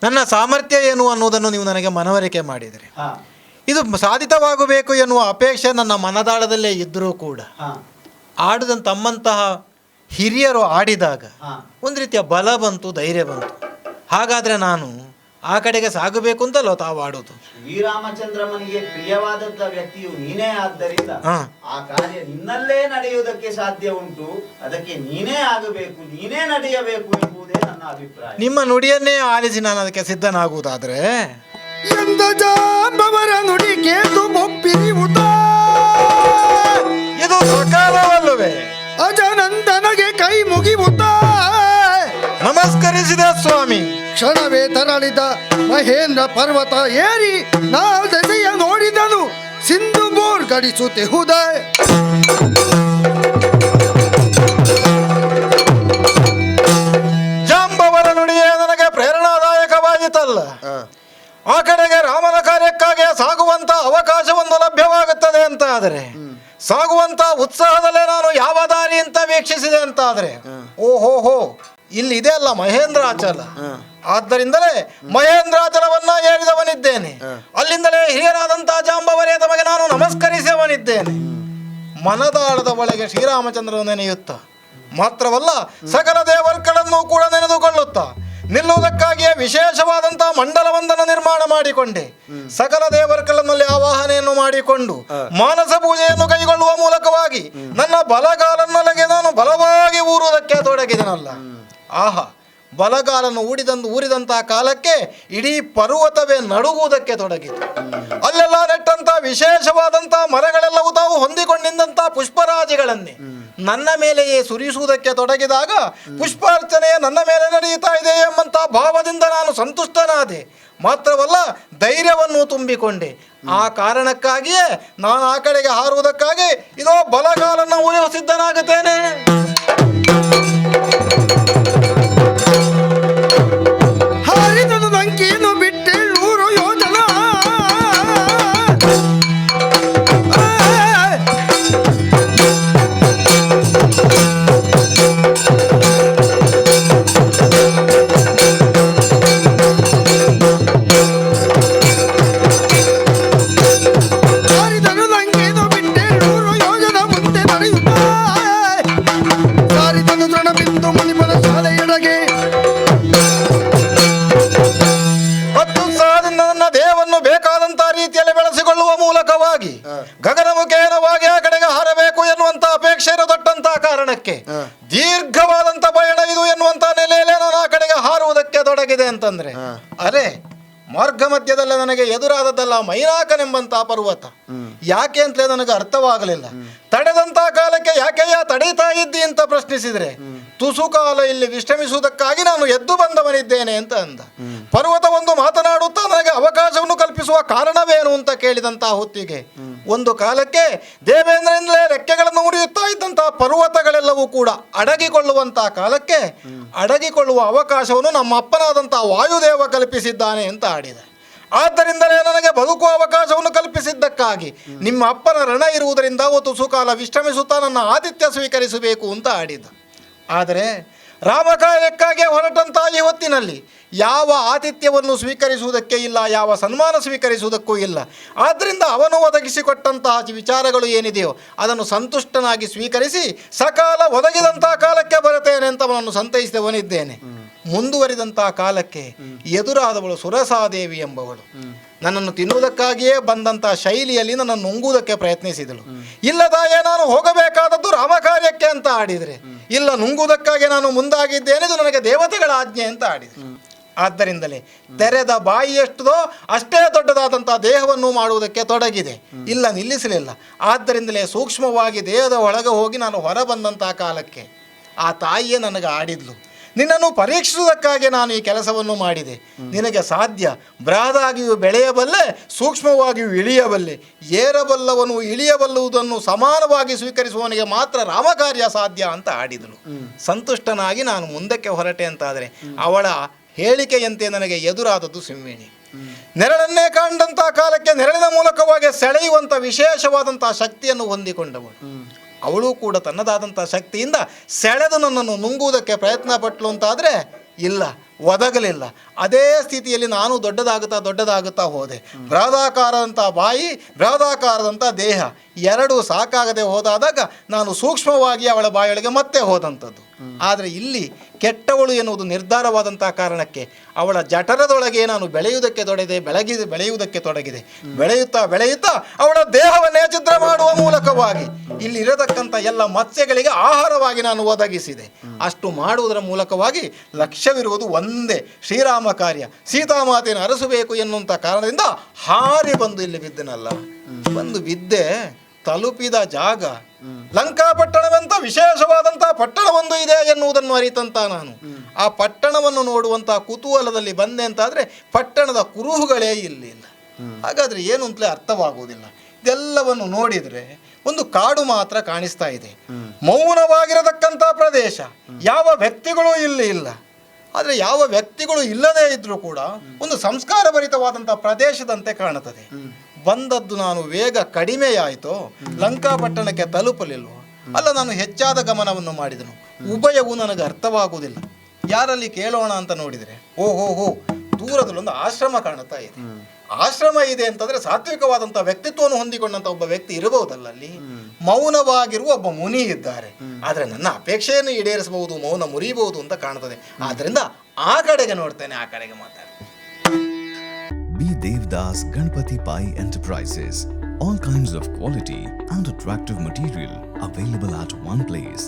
ನನ್ನ ಸಾಮರ್ಥ್ಯ ಏನು ಅನ್ನುವುದನ್ನು ನೀವು ನನಗೆ ಮನವರಿಕೆ ಮಾಡಿದರೆ, ಹಾ ಇದು ಸಾಧಿತವಾಗಬೇಕು ಎನ್ನುವ ಅಪೇಕ್ಷೆ ನನ್ನ ಮನದಾಳದಲ್ಲೇ ಇದ್ದರೂ ಕೂಡ ಹಾ ತಮ್ಮಂತಹ ಹಿರಿಯರು ಆಡಿದಾಗ ಹಾ ಒಂದು ರೀತಿಯ ಬಲ ಬಂತು, ಧೈರ್ಯ ಬಂತು. ಹಾಗಾದರೆ ನಾನು ಆ ಕಡೆಗೆ ಸಾಗಬೇಕು ಅಂತಲೋ ತಾವು ಆಡೋದು. ಶ್ರೀರಾಮಚಂದ್ರಮನಿಗೆ ಪ್ರಿಯವಾದಂತ ವ್ಯಕ್ತಿಯು ನೀನೇ ಆದ್ದರಿಂದ ಹಾ. ಆ ಕಾರ್ಯ ನಿನ್ನಲ್ಲೇ ನಡೆಯುವುದಕ್ಕೆ ಸಾಧ್ಯ ಉಂಟು. ಅದಕ್ಕೆ ನೀನೇ ಆಗಬೇಕು, ನೀನೇ ನಡೆಯಬೇಕು ಎಂಬುದೇ ನನ್ನ ಅಭಿಪ್ರಾಯ. ನಿಮ್ಮ ನುಡಿಯನ್ನೇ ಆಲಿಸಿ ನಾನು ಅದಕ್ಕೆ ಸಿದ್ಧನಾಗುವುದಾದ್ರೆ ಎಂದ ಜಾಂಬವರ ನುಡಿ ಕೇತು ಒಪ್ಪಿರಿವುದ ಇದು ಸಕಾಲವಲ್ಲವೇ? ಅಜನಂದನಗೆ ಕೈ ಮುಗಿವುದ ನಮಸ್ಕರಿಸಿದ ಸ್ವಾಮಿ. ಕ್ಷಣವೇ ತರಳಿದ ಮಹೇಂದ್ರ ಪರ್ವತ ಏರಿ ನಾ ದೆಸೆಯ ನೋಡಿದನು ಸಿಂಧು ಬೋರ್ ಗಡಿಸುತ್ತಿಹುದ. ಜಾಂಬವರ ನುಡಿಯೇ ನನಗೆ ಪ್ರೇರಣಾದಾಯಕವಾಯಿತಲ್ಲ. ಆ ಕಡೆಗೆ ರಾಮನ ಕಾರ್ಯಕ್ಕಾಗಿ ಸಾಗುವಂತ ಅವಕಾಶವೊಂದು ಲಭ್ಯವಾಗುತ್ತದೆ ಅಂತ ಆದರೆ, ಸಾಗುವಂತ ಉತ್ಸಾಹದಲ್ಲೇ ನಾನು ಯಾವ ದಾರಿ ಅಂತ ವೀಕ್ಷಿಸಿದೆ ಅಂತ ಆದ್ರೆ, ಓಹೋ ಇಲ್ಲಿ ಇದೆ ಅಲ್ಲ ಮಹೇಂದ್ರಾಚಲ. ಆದ್ದರಿಂದಲೇ ಮಹೇಂದ್ರಾಚಲವನ್ನ ಏರಿದವನಿದ್ದೇನೆ. ಅಲ್ಲಿಂದಲೇ ಹಿರಿಯರಾದಂತಹ ಜಾಂಬವರೇ ತಮಗೆ ನಾನು ನಮಸ್ಕರಿಸಿದವನಿದ್ದೇನೆ. ಮನದಾಳದ ಒಳಗೆ ಶ್ರೀರಾಮಚಂದ್ರನು ನೆನೆಯುತ್ತ ಮಾತ್ರವಲ್ಲ, ಸಕಲ ದೇವರುಗಳನ್ನು ಕೂಡ ನೆನೆದುಕೊಳ್ಳುತ್ತಾ ನಿಲ್ಲುವುದಕ್ಕಾಗಿಯೇ ವಿಶೇಷವಾದಂತಹ ಮಂಡಲವೊಂದನ್ನು ನಿರ್ಮಾಣ ಮಾಡಿಕೊಂಡೆ. ಸಕಲ ದೇವರುಗಳಲ್ಲಿ ಆವಾಹನೆಯನ್ನು ಮಾಡಿಕೊಂಡು ಮಾನಸ ಪೂಜೆಯನ್ನು ಕೈಗೊಳ್ಳುವ ಮೂಲಕವಾಗಿ ನನ್ನ ಬಲಗಾಲನ್ನೊಳಗೆ ನಾನು ಬಲವಾಗಿ ಊರುವುದಕ್ಕೆ ತೊಡಗಿದನಲ್ಲ. ಆಹಾ, ಬಲಗಾಲನ್ನು ಊರಿದಂತಹ ಕಾಲಕ್ಕೆ ಇಡೀ ಪರ್ವತವೇ ನಡುಗುವುದಕ್ಕೆ ತೊಡಗಿತು. ಅಲ್ಲೆಲ್ಲ ನೆಟ್ಟಂತಹ ವಿಶೇಷವಾದಂತಹ ಮರಗಳೆಲ್ಲವೂ ತಾವು ಹೊಂದಿಕೊಂಡಿದ್ದಂತಹ ಪುಷ್ಪರಾಜಿಗಳನ್ನೇ ನನ್ನ ಮೇಲೆಯೇ ಸುರಿಸುವುದಕ್ಕೆ ತೊಡಗಿದಾಗ ಪುಷ್ಪಾರ್ಚನೆಯೇ ನನ್ನ ಮೇಲೆ ನಡೆಯುತ್ತಾ ಇದೆ ಎಂಬಂತಹ ಭಾವದಿಂದ ನಾನು ಸಂತುಷ್ಟನಾದೆ. ಮಾತ್ರವಲ್ಲ, ಧೈರ್ಯವನ್ನು ತುಂಬಿಕೊಂಡೆ. ಆ ಕಾರಣಕ್ಕಾಗಿಯೇ ನಾನು ಆ ಕಡೆಗೆ ಹಾರುವುದಕ್ಕಾಗಿ ಇದೋ ಬಲಗಾಲನ್ನು ಊರಿವ ಸಿದ್ಧನಾಗುತ್ತೇನೆ. ಹಾರಿದನು ಲಂಕೆಯನ್ನು ಬಿಟ್ಟೇಳೂರು ಯೋಜನ ಹಾರಿದನು ಲಂಕೆಯನ್ನು ಬಿಟ್ಟೇಳೂರು ಯೋಜನ ಮುಂದೆ ನಡೆಯುತ್ತಾ ಸಾರಿದನು ತೃಣ ಬಿಂದು ಮುನಿಪದ ಶಾಲೆಯೊಳಗೆ ನನ್ನ ದೇಹವನ್ನು ಬೇಕಾದಂತಹ ರೀತಿಯಲ್ಲಿ ಬೆಳೆಸಿಕೊಳ್ಳುವ ಮೂಲಕವಾಗಿ ಗಗನಮುಖೇನವಾಗಿ ಆ ಕಡೆಗೆ ಹಾರಬೇಕು ಎನ್ನುವಂತ ಅಪೇಕ್ಷೆ ಇರತಕ್ಕಂತಹ ಕಾರಣಕ್ಕೆ ದೀರ್ಘವಾದಂತ ಪಯಣ ಇದು ಎನ್ನುವಂತ ನೆಲೆಯಲ್ಲೇ ನಾನು ಆ ಕಡೆಗೆ ಹಾರುವುದಕ್ಕೆ ತೊಡಗಿದೆ ಅಂತಂದ್ರೆ, ಅರೆ ಮಾರ್ಗ ಮಧ್ಯದಲ್ಲೇ ನನಗೆ ಎದುರಾದದ್ದಲ್ಲ ಮೈನಾಕನೆಂಬಂತಹ ಪರ್ವತ. ಯಾಕೆ ಅಂತಲೇ ನನಗೆ ಅರ್ಥವಾಗಲಿಲ್ಲ. ತಡೆದಂತಹ ಕಾಲಕ್ಕೆ ಯಾಕೆಯ ತಡೀತಾ ಇದ್ದಿ ಅಂತ ಪ್ರಶ್ನಿಸಿದ್ರೆ, ತುಸು ಕಾಲ ಇಲ್ಲಿ ವಿಶ್ರಮಿಸುವುದಕ್ಕಾಗಿ ನಾನು ಎದ್ದು ಬಂದವನಿದ್ದೇನೆ ಅಂತ ಅಂದ. ಪರ್ವತ ಒಂದು ಮಾತನಾಡುತ್ತಾ ನನಗೆ ಅವಕಾಶವನ್ನು ಕಲ್ಪಿಸುವ ಕಾರಣವೇನು ಅಂತ ಕೇಳಿದಂತಹ ಹೊತ್ತಿಗೆ ಒಂದು ಕಾಲಕ್ಕೆ ದೇವೇಂದ್ರನಿಂದಲೇ ರೆಕ್ಕೆಗಳನ್ನು ಮುರಿಯುತ್ತಾ ಇದ್ದಂತಹ ಪರ್ವತಗಳೆಲ್ಲವೂ ಕೂಡ ಅಡಗಿಕೊಳ್ಳುವಂತಹ ಕಾಲಕ್ಕೆ ಅಡಗಿಕೊಳ್ಳುವ ಅವಕಾಶವನ್ನು ನಮ್ಮ ಅಪ್ಪನಾದಂತಹ ವಾಯುದೇವ ಕಲ್ಪಿಸಿದ್ದಾನೆ ಅಂತ ಆಡಿದ. ಆದ್ದರಿಂದಲೇ ನನಗೆ ಬದುಕುವ ಅವಕಾಶವನ್ನು ಕಲ್ಪಿಸಿದ್ದಕ್ಕಾಗಿ ನಿಮ್ಮ ಅಪ್ಪನ ರಣ ಇರುವುದರಿಂದ ಒಂದು ಸುಕಾಲ ವಿಶ್ರಮಿಸುತ್ತಾ ನನ್ನ ಆತಿಥ್ಯ ಸ್ವೀಕರಿಸಬೇಕು ಅಂತ ಆಡಿದ. ಆದರೆ ರಾಮಕಾರ್ಯಕ್ಕಾಗಿ ಹೊರಟಂತಹ ಈ ಹೊತ್ತಿನಲ್ಲಿ ಯಾವ ಆತಿಥ್ಯವನ್ನು ಸ್ವೀಕರಿಸುವುದಕ್ಕೆ ಇಲ್ಲ, ಯಾವ ಸನ್ಮಾನ ಸ್ವೀಕರಿಸುವುದಕ್ಕೂ ಇಲ್ಲ. ಆದ್ದರಿಂದ ಅವನು ಒದಗಿಸಿಕೊಟ್ಟಂತಹ ವಿಚಾರಗಳು ಏನಿದೆಯೋ ಅದನ್ನು ಸಂತುಷ್ಟನಾಗಿ ಸ್ವೀಕರಿಸಿ ಸಕಾಲ ಒದಗಿದಂತಹ ಕಾಲಕ್ಕೆ ಬರುತ್ತೇನೆ ಅಂತ ಅವನನ್ನು ಸಂತೈಸಿದವನಿದ್ದೇನೆ. ಮುಂದುವರಿದಂತಹ ಕಾಲಕ್ಕೆ ಎದುರಾದವಳು ಸುರಸಾದೇವಿ ಎಂಬವಳು ನನ್ನನ್ನು ತಿನ್ನುವುದಕ್ಕಾಗಿಯೇ ಬಂದಂತಹ ಶೈಲಿಯಲ್ಲಿ ನನ್ನನ್ನು ನುಂಗುವುದಕ್ಕೆ ಪ್ರಯತ್ನಿಸಿದಳು. ಇಲ್ಲ ತಾಯೇ, ನಾನು ಹೋಗಬೇಕಾದದ್ದು ರಾಮಕಾರ್ಯಕ್ಕೆ ಅಂತ ಆಡಿದರೆ, ಇಲ್ಲ ನುಂಗುವುದಕ್ಕಾಗಿ ನಾನು ಮುಂದಾಗಿದ್ದೇನೆ, ಇದು ನನಗೆ ದೇವತೆಗಳ ಆಜ್ಞೆ ಅಂತ ಆಡಿದರು. ಆದ್ದರಿಂದಲೇ ತೆರೆದ ಬಾಯಿ ಎಷ್ಟುದೋ ಅಷ್ಟೇ ದೊಡ್ಡದಾದಂತಹ ದೇಹವನ್ನು ಮಾಡುವುದಕ್ಕೆ ತೊಡಗಿದೆ, ಇಲ್ಲ ನಿಲ್ಲಿಸಲಿಲ್ಲ. ಆದ್ದರಿಂದಲೇ ಸೂಕ್ಷ್ಮವಾಗಿ ದೇಹದ ಒಳಗೆ ಹೋಗಿ ನಾನು ಹೊರ ಬಂದಂತಹ ಕಾಲಕ್ಕೆ ಆ ತಾಯಿಯೇ ನನಗೆ ಆಡಿದ್ಲು. ನಿನ್ನನ್ನು ಪರೀಕ್ಷಿಸುವುದಕ್ಕಾಗಿ ನಾನು ಈ ಕೆಲಸವನ್ನು ಮಾಡಿದೆ. ನಿನಗೆ ಸಾಧ್ಯ, ಬೃಹದಾಗಿಯೂ ಬೆಳೆಯಬಲ್ಲೆ, ಸೂಕ್ಷ್ಮವಾಗಿಯೂ ಇಳಿಯಬಲ್ಲೆ. ಏರಬಲ್ಲವನು ಇಳಿಯಬಲ್ಲುವುದನ್ನು ಸಮಾನವಾಗಿ ಸ್ವೀಕರಿಸುವವನಿಗೆ ಮಾತ್ರ ರಾಮಕಾರ್ಯ ಸಾಧ್ಯ ಅಂತ ಆಡಿದಳು. ಸಂತುಷ್ಟನಾಗಿ ನಾನು ಮುಂದಕ್ಕೆ ಹೊರಟೆ ಅಂತಾದರೆ ಅವಳ ಹೇಳಿಕೆಯಂತೆ ನನಗೆ ಎದುರಾದದ್ದು ಸಿಂಹಿಣಿ. ನೆರಳನ್ನೇ ಕಂಡಂತಹ ಕಾಲಕ್ಕೆ ನೆರಳಿನ ಮೂಲಕವಾಗಿ ಸೆಳೆಯುವಂಥ ವಿಶೇಷವಾದಂತಹ ಶಕ್ತಿಯನ್ನು ಹೊಂದಿಕೊಂಡವಳು. ಅವಳು ಕೂಡ ತನ್ನದಾದಂಥ ಶಕ್ತಿಯಿಂದ ಸೆಳೆದು ನನ್ನನ್ನು ನುಂಗುವುದಕ್ಕೆ ಪ್ರಯತ್ನ ಪಟ್ಟಳು ಅಂತಾದರೆ ಇಲ್ಲ, ಒದಗಲಿಲ್ಲ. ಅದೇ ಸ್ಥಿತಿಯಲ್ಲಿ ನಾನು ದೊಡ್ಡದಾಗುತ್ತಾ ಹೋದೆ. ಬೃಹದಾಕಾರದಂಥ ಬಾಯಿ, ಬೃಹದಾಕಾರದಂಥ ದೇಹ ಎರಡೂ ಸಾಕಾಗದೆ ಹೋದಾದಾಗ ನಾನು ಸೂಕ್ಷ್ಮವಾಗಿ ಅವಳ ಬಾಯೊಳಗೆ ಮತ್ತೆ ಹೋದಂಥದ್ದು. ಆದರೆ ಇಲ್ಲಿ ಕೆಟ್ಟವಳು ಎನ್ನುವುದು ನಿರ್ಧಾರವಾದಂಥ ಕಾರಣಕ್ಕೆ ಅವಳ ಜಠರದೊಳಗೆ ನಾನು ಬೆಳೆಯುವುದಕ್ಕೆ ತೊಡಗಿದೆ. ಬೆಳೆಯುತ್ತಾ ಅವಳ ದೇಹವನ್ನೇ ಛಿದ್ರ ಮಾಡುವ ಮೂಲಕವಾಗಿ ಇಲ್ಲಿ ಇರತಕ್ಕಂಥ ಎಲ್ಲ ಮತ್ಸ್ಯಗಳಿಗೆ ಆಹಾರವಾಗಿ ನಾನು ಒದಗಿಸಿದೆ. ಅಷ್ಟು ಮಾಡುವುದರ ಮೂಲಕವಾಗಿ ಲಕ್ಷ್ಯವಿರುವುದು ಒಂದೇ, ಶ್ರೀರಾಮ ಕಾರ್ಯ, ಸೀತಾಮಾತೆಯನ್ನು ಅರಸಬೇಕು ಎನ್ನುವಂಥ ಕಾರಣದಿಂದ ಹಾರಿ ಬಂದು ಇಲ್ಲಿ ಬಿದ್ದನಲ್ಲ. ಬಂದು ಬಿದ್ದೆ, ತಲುಪಿದ ಜಾಗ ಲಂಕಾಪಟ್ಟಣವೆಂತ ವಿಶೇಷವಾದಂತಹ ಪಟ್ಟಣವೊಂದು ಇದೆ ಎನ್ನುವುದನ್ನು ಅರಿತಂತ ನಾನು ಆ ಪಟ್ಟಣವನ್ನು ನೋಡುವಂತಹ ಕುತೂಹಲದಲ್ಲಿ ಬಂದೆ ಅಂತಾದರೆ ಪಟ್ಟಣದ ಕುರುಹುಗಳೇ ಇಲ್ಲ. ಹಾಗಾದರೆ ಏನು ಅಂತಲೇ ಅರ್ಥವಾಗುವುದಿಲ್ಲ. ಇದೆಲ್ಲವನ್ನು ನೋಡಿದರೆ ಒಂದು ಕಾಡು ಮಾತ್ರ ಕಾಣಿಸ್ತಾ ಇದೆ, ಮೌನವಾಗಿರತಕ್ಕಂಥ ಪ್ರದೇಶ, ಯಾವ ವ್ಯಕ್ತಿಗಳೂ ಇಲ್ಲಿ ಇಲ್ಲ. ಆದರೆ ಯಾವ ವ್ಯಕ್ತಿಗಳು ಇಲ್ಲದೇ ಇದ್ರೂ ಕೂಡ ಒಂದು ಸಂಸ್ಕಾರ ಭರಿತವಾದಂಥ ಪ್ರದೇಶದಂತೆ ಕಾಣುತ್ತದೆ. ಬಂದದ್ದು ನಾನು ವೇಗ ಕಡಿಮೆಯಾಯಿತೋ, ಲಂಕಾಪಟ್ಟಣಕ್ಕೆ ತಲುಪಲಿಲ್ವೋ, ಅಲ್ಲ ನಾನು ಹೆಚ್ಚಾದ ಗಮನವನ್ನು ಮಾಡಿದನು. ಉಭಯವು ನನಗೆ ಅರ್ಥವಾಗುವುದಿಲ್ಲ. ಯಾರಲ್ಲಿ ಕೇಳೋಣ ಅಂತ ನೋಡಿದರೆ ಓಹೋ ದೂರದಲ್ಲೊಂದು ಆಶ್ರಮ ಕಾಣುತ್ತಾ ಇದೆ. ಆಶ್ರಮ ಇದೆ ಅಂತಂದ್ರೆ ಸಾತ್ವಿಕವಾದಂಥ ವ್ಯಕ್ತಿತ್ವವನ್ನು ಹೊಂದಿಕೊಂಡಂಥ ಒಬ್ಬ ವ್ಯಕ್ತಿ ಇರಬಹುದಲ್ಲ. ಅಲ್ಲಿ ಮೌನವಾಗಿರುವ ಒಬ್ಬ ಮುನಿ ಇದ್ದಾರೆ. ಆದರೆ ನನ್ನ ಅಪೇಕ್ಷೆಯನ್ನು ಈಡೇರಿಸಬಹುದು, ಮೌನ ಮುರಿಯಬಹುದು ಅಂತ ಕಾಣುತ್ತದೆ. ಆದ್ದರಿಂದ ಆ ಕಡೆಗೆ ನೋಡ್ತೇನೆ, ಆ ಕಡೆಗೆ ಮಾತಾಡ್ತೇನೆ. B. Devdas Ganpati Pai Enterprises. All kinds of quality and attractive material available at one place.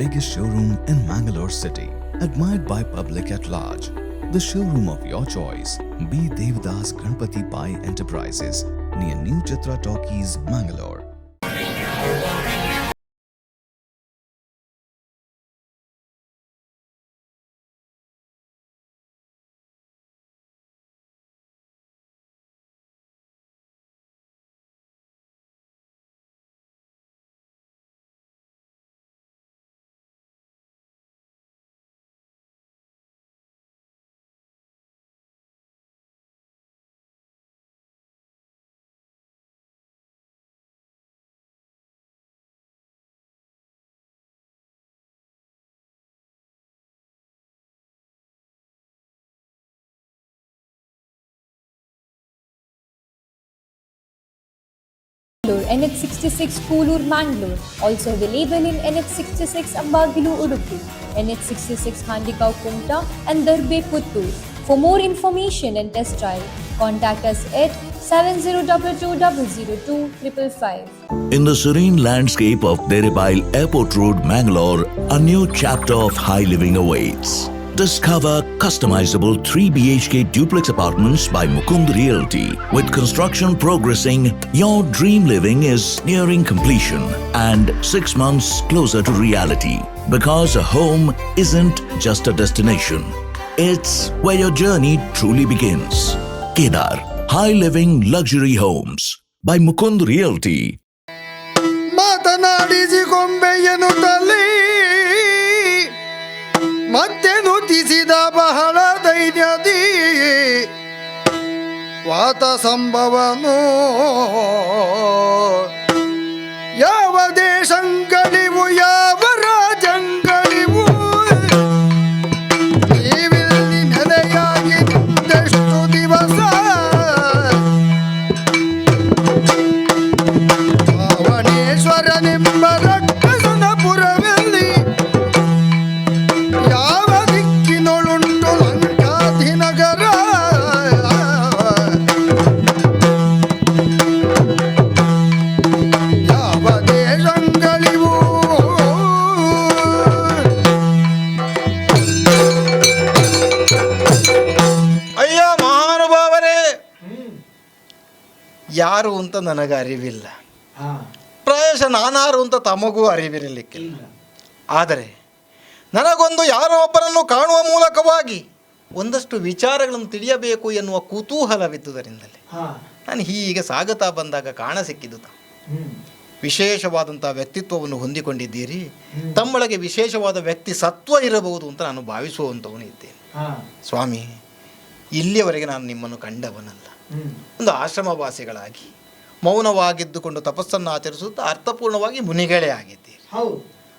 Biggest showroom in Mangalore city. Admired by public at large. The showroom of your choice. B. Devdas Ganpati Pai Enterprises. Near New Chitra Talkies, Mangalore. NH66 Koolur, Mangalore. Also available in NH66 Ambagilu, Udupi, NH66 Handikau, Kumta and Darbe, Puttur. For more information and test drive, contact us at 7022002555. In the serene landscape of Deribail Airport Road, Mangalore, a new chapter of high living awaits. Discover customizable 3 BHK duplex apartments by Mukund Realty. With construction progressing, your dream living is nearing completion and 6 months closer to reality. Because a home isn't just a destination, it's where your journey truly begins. Kedar, high living luxury homes. by Mukund Realty. ಮಾತನಾಡಿಸಿಕೊಂಬೆಯನು ತಲೆ ಮತ್ತೆ ನುತಿಸಿದ ಬಹಳ ಧೈರ್ಯದಿ ವಾತ ಸಂಭವನು ಯಾವ ದೇಶಂಗಳಿವು ಯಾವ ರಾಜಂಗಳಿವು ನೀವಿಲ್ಲಿ ನೆಲೆಯಾಗಿ ನಿಂದೆಷ್ಟು ದಿವಸ ರಾವಣೇಶ್ವರನೆಂಬ ರಕ್ಕಸನ ಪುರವೆಲ್ಲಿ ಯಾವ ದಿಕ್ಕಿನೊಳುಂಟು ಲಂಕಾಧಿನಗರ ಯಾವ ದೇಶಂಗಳಿವು ಅಯ್ಯ ಮಹಾನುಭಾವರೇ, ಯಾರು ಅಂತ ನನಗೆ ಅರಿವಿಲ್ಲ. ಪ್ರಾಯಶಃ ನಾನಾರು ಅಂತ ತಮಗೂ ಅರಿವಿರಲಿಕ್ಕಿಲ್ಲ. ಆದರೆ ನನಗೊಂದು ಯಾರೋ ಒಬ್ಬರನ್ನು ಕಾಣುವ ಮೂಲಕವಾಗಿ ಒಂದಷ್ಟು ವಿಚಾರಗಳನ್ನು ತಿಳಿಯಬೇಕು ಎನ್ನುವ ಕುತೂಹಲವಿದ್ದುದರಿಂದಲೇ ನಾನು ಹೀಗೆ ಸಾಗುತ್ತಾ ಬಂದಾಗ ಕಾಣ ಸಿಕ್ಕಿದ್ದು. ವಿಶೇಷವಾದಂಥ ವ್ಯಕ್ತಿತ್ವವನ್ನು ಹೊಂದಿಕೊಂಡಿದ್ದೀರಿ, ತಮ್ಮೊಳಗೆ ವಿಶೇಷವಾದ ವ್ಯಕ್ತಿ ಸತ್ವ ಇರಬಹುದು ಅಂತ ನಾನು ಭಾವಿಸುವಂಥವನು ಇದ್ದೇನೆ. ಸ್ವಾಮಿ, ಇಲ್ಲಿಯವರೆಗೆ ನಾನು ನಿಮ್ಮನ್ನು ಕಂಡವನಲ್ಲ. ಒಂದು ಆಶ್ರಮವಾಸಿಗಳಾಗಿ ಮೌನವಾಗಿದ್ದುಕೊಂಡು ತಪಸ್ಸನ್ನು ಆಚರಿಸುತ್ತಾ ಅರ್ಥಪೂರ್ಣವಾಗಿ ಮುನಿಗಳೇ ಆಗಿದ್ದೀರಿ.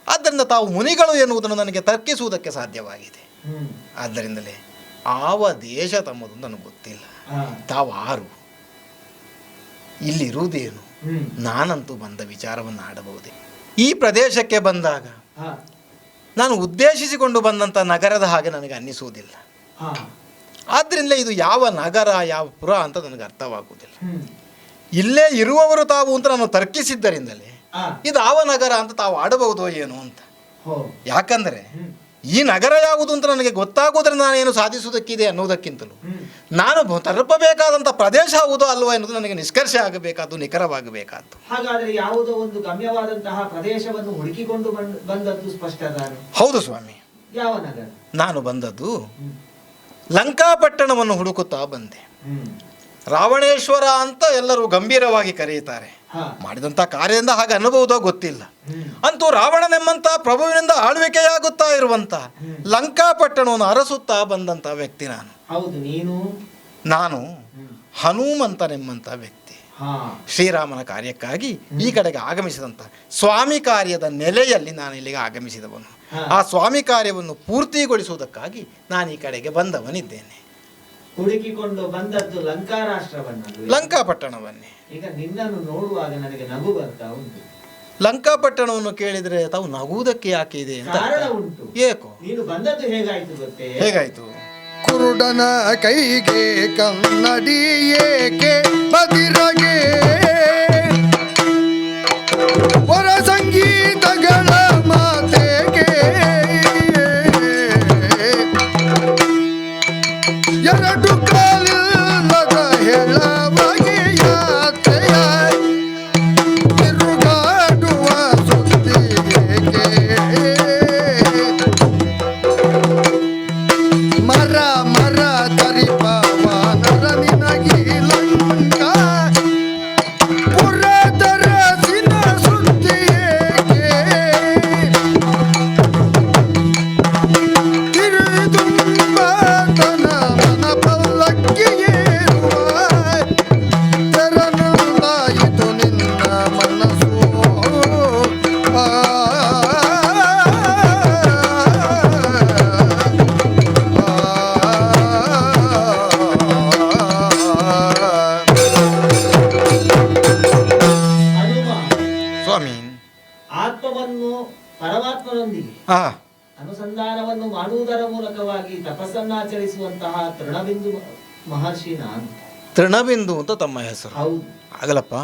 ಆದ್ದರಿಂದ ತಾವು ಮುನಿಗಳು ಎನ್ನುವುದನ್ನು ನನಗೆ ತರ್ಕಿಸುವುದಕ್ಕೆ ಸಾಧ್ಯವಾಗಿದೆ. ಆದ್ದರಿಂದಲೇ ಆವ ದೇಶ ತಮ್ಮದು ನನಗೆ ಗೊತ್ತಿಲ್ಲ. ತಾವು ಆರು, ಇಲ್ಲಿರುವುದೇನು? ನಾನಂತೂ ಬಂದ ವಿಚಾರವನ್ನು ಆಡಬಹುದೇ? ಈ ಪ್ರದೇಶಕ್ಕೆ ಬಂದಾಗ ನಾನು ಉದ್ದೇಶಿಸಿಕೊಂಡು ಬಂದಂಥ ನಗರದ ಹಾಗೆ ನನಗೆ ಅನ್ನಿಸುವುದಿಲ್ಲ. ಆದ್ದರಿಂದ ಇದು ಯಾವ ನಗರ ಯಾವ ಪುರ ಅಂತ ನನಗೆ ಅರ್ಥವಾಗುವುದಿಲ್ಲ. ಇಲ್ಲೇ ಇರುವವರು ತಾವು ಅಂತ ನಾನು ತರ್ಕಿಸಿದ್ದರಿಂದಲೇ ಇದು ಯಾವ ನಗರ ಅಂತ ತಾವು ಆಡಬಹುದೋ ಏನು ಅಂತ. ಯಾಕಂದರೆ ಈ ನಗರ ಯಾವುದು ಅಂತ ನನಗೆ ಗೊತ್ತಾಗುವುದರಿಂದ ನಾನೇನು ಸಾಧಿಸುವುದಕ್ಕಿದೆ ಅನ್ನೋದಕ್ಕಿಂತಲೂ ನಾನು ತಲುಪಬೇಕಾದಂಥ ಪ್ರದೇಶ ಯಾವುದೋ ಅಲ್ವೋ ಎನ್ನುವುದು ನನಗೆ ನಿಷ್ಕರ್ಷೆ ಆಗಬೇಕಾದ್ದು, ನಿಖರವಾಗಬೇಕಾದ್ದು. ಹಾಗಾದರೆ ಯಾವುದೋ ಒಂದು ಗಮ್ಯವಾದಂತಹ ಪ್ರದೇಶವನ್ನು ಹುಡುಕಿಕೊಂಡು ಬಂದದ್ದು ಸ್ಪಷ್ಟ. ಹೌದು ಸ್ವಾಮಿ. ಯಾವ ನಗರ? ನಾನು ಬಂದದ್ದು ಲಂಕಾಪಟ್ಟಣವನ್ನು ಹುಡುಕುತ್ತಾ ಬಂದೆ. ರಾವಣೇಶ್ವರ ಅಂತ ಎಲ್ಲರೂ ಗಂಭೀರವಾಗಿ ಕರೆಯುತ್ತಾರೆ. ಮಾಡಿದಂಥ ಕಾರ್ಯದಿಂದ ಹಾಗೆ ಅನ್ನಬಹುದೋ ಗೊತ್ತಿಲ್ಲ. ಅಂತೂ ರಾವಣನೆಂಬಂಥ ಪ್ರಭುವಿನಿಂದ ಆಳ್ವಿಕೆಯಾಗುತ್ತಾ ಇರುವಂಥ ಲಂಕಾಪಟ್ಟಣವನ್ನು ಅರಸುತ್ತಾ ಬಂದಂಥ ವ್ಯಕ್ತಿ ನಾನು. ಹೌದು, ನೀನು? ನಾನು ಹನುಮಂತನೆಂಬಂಥ ವ್ಯಕ್ತಿ. ಶ್ರೀರಾಮನ ಕಾರ್ಯಕ್ಕಾಗಿ ಈ ಕಡೆಗೆ ಆಗಮಿಸಿದಂಥ ಸ್ವಾಮಿ ಕಾರ್ಯದ ನೆಲೆಯಲ್ಲಿ ನಾನು ಇಲ್ಲಿಗೆ ಆಗಮಿಸಿದವನು. ಆ ಸ್ವಾಮಿ ಕಾರ್ಯವನ್ನು ಪೂರ್ತಿಗೊಳಿಸುವುದಕ್ಕಾಗಿ ನಾನು ಈ ಕಡೆಗೆ ಬಂದವನಿದ್ದೇನೆ. ಹುಡುಕಿಕೊಂಡು ಬಂದದ್ದು ಲಂಕಾರಾಷ್ಟ್ರವನ್ನಲ್ಲ, ಲಂಕಾಪಟ್ಟಣವನ್ನೇ. ಈಗ ನಿನ್ನನ್ನು ನೋಡುವಾಗ ನನಗೆ ನಗು ಬರ್ತಾ ಉಂಟು. ಲಂಕಾಪಟ್ಟಣವನ್ನು ಕೇಳಿದರೆ ತಾವು ನಗುವುದಕ್ಕೆ ಯಾಕೆ ಇದೆ ಅಂತ ಕಾರಣ ಉಂಟು. ಏಕೋ? ನೀನು ಬಂದದ್ದು ಹೇಗಾಯ್ತು ಗೊತ್ತೇ? ಹೇಗಾಯ್ತು? ಕುರುಡನ ಕೈಗೆ ಕನ್ನಡಿ ಏಕೆ ಬದಿರಗೆ ಹೊರ ಸಂಗೀತಗಳ ಮಾತೆಗೆ ಎರಡು ಕಾಲಿಲ್ಲದ ಹೇಳವಾಗಿ ಯಾತ್ರೆಯ ತಿರುಗಾಡುವ ಸುದ್ದಿಗೆ ಮರ ಮರ ತರಿಪವಾನರ ನಿನಗಿ ಲಂಕ ಪುರದರ ಸಿನ ಸುದ್ದಿಯೇಕೆ ತಿರುದುಂಬತನ ಮನ ಪಲ್ಲಕ್ಕಿಯೇರುವ ತೆರನಂದಾಯಿತು ನಿನ್ನ ಮನಸ್ಸು. ಸ್ವಾಮಿ, ಆತ್ಮವನ್ನು ಪರಮಾತ್ಮನೊಂದಿಗೆ ಅನುಸಂಧಾನವನ್ನು ಮಾಡುವುದರ ಮೂಲಕವಾಗಿ ತಪಸ್ಸನ್ನಾಚರಿಸುವಂತಹ ತೃಣಬಿಂದು ಮಹರ್ಷಿ ನಾನು. ತೃಣಬಿಂದು ಅಂತ ತಮ್ಮ ಹೆಸರು? ಹೌದು. ಆಗಲಪ್ಪ,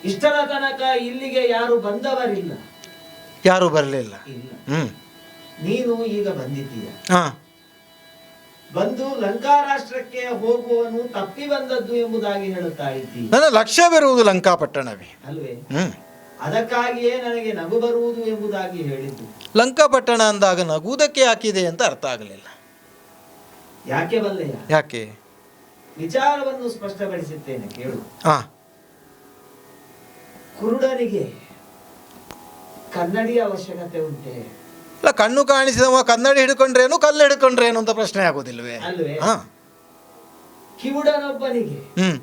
ಇಷ್ಟರ ತನಕ ಇಲ್ಲಿಗೆ ಯಾರು ಬಂದವರಿಲ್ಲ. ಯಾರು ಬರಲಿಲ್ಲ. ಇಲ್ಲ. ನೀನು ಈಗ ಬಂದಿದ್ದೀಯ. ಬಂದು ಲಂಕಾರಾಷ್ಟ್ರಕ್ಕೆ ಹೋಗುವನು ತಪ್ಪಿ ಬಂದದ್ದು ಎಂಬುದಾಗಿ ಹೇಳುತ್ತಾ ಇದ್ದೀಯ. ನನ್ನ ಲಕ್ಷ್ಯವಿರುವುದು ಲಂಕಾಪಟ್ಟಣವೇ ಅಲ್ವೇ? ಅದಕ್ಕಾಗಿಯೇ ನನಗೆ ನಗು ಬರುವುದು ಎಂಬುದಾಗಿ ಹೇಳಿದ್ದು. ಲಂಕಾಪಟ್ಟಣ ಅಂದಾಗ ನಗುವುದಕ್ಕೆ ಯಾಕಿದೆ ಅಂತ ಅರ್ಥ ಆಗಲಿಲ್ಲ. ಯಾಕೆ ಬಲ್ಲೆಯ? ಯಾಕೆ? ವಿಚಾರವನ್ನು ಸ್ಪಷ್ಟಪಡಿಸುತ್ತೇನೆ, ಕೇಳು. ಕುರುಡನಿಗೆ ಕನ್ನಡಿ ಅವಶ್ಯಕತೆ ಉಂಟೆ? ಇಲ್ಲ, ಕಣ್ಣು ಕಾಣಿಸಿದವ ಕನ್ನಡಿ ಹಿಡ್ಕೊಂಡ್ರೇನು ಕಲ್ಲು ಹಿಡ್ಕೊಂಡ್ರೇನು ಅಂತ ಪ್ರಶ್ನೆ ಆಗೋದಿಲ್ವೇ? ಅಲ್ವೇ? ಹಾ. ಕಿವುಡನೊಬ್ಬನಿಗೆ ಹ್ಮ್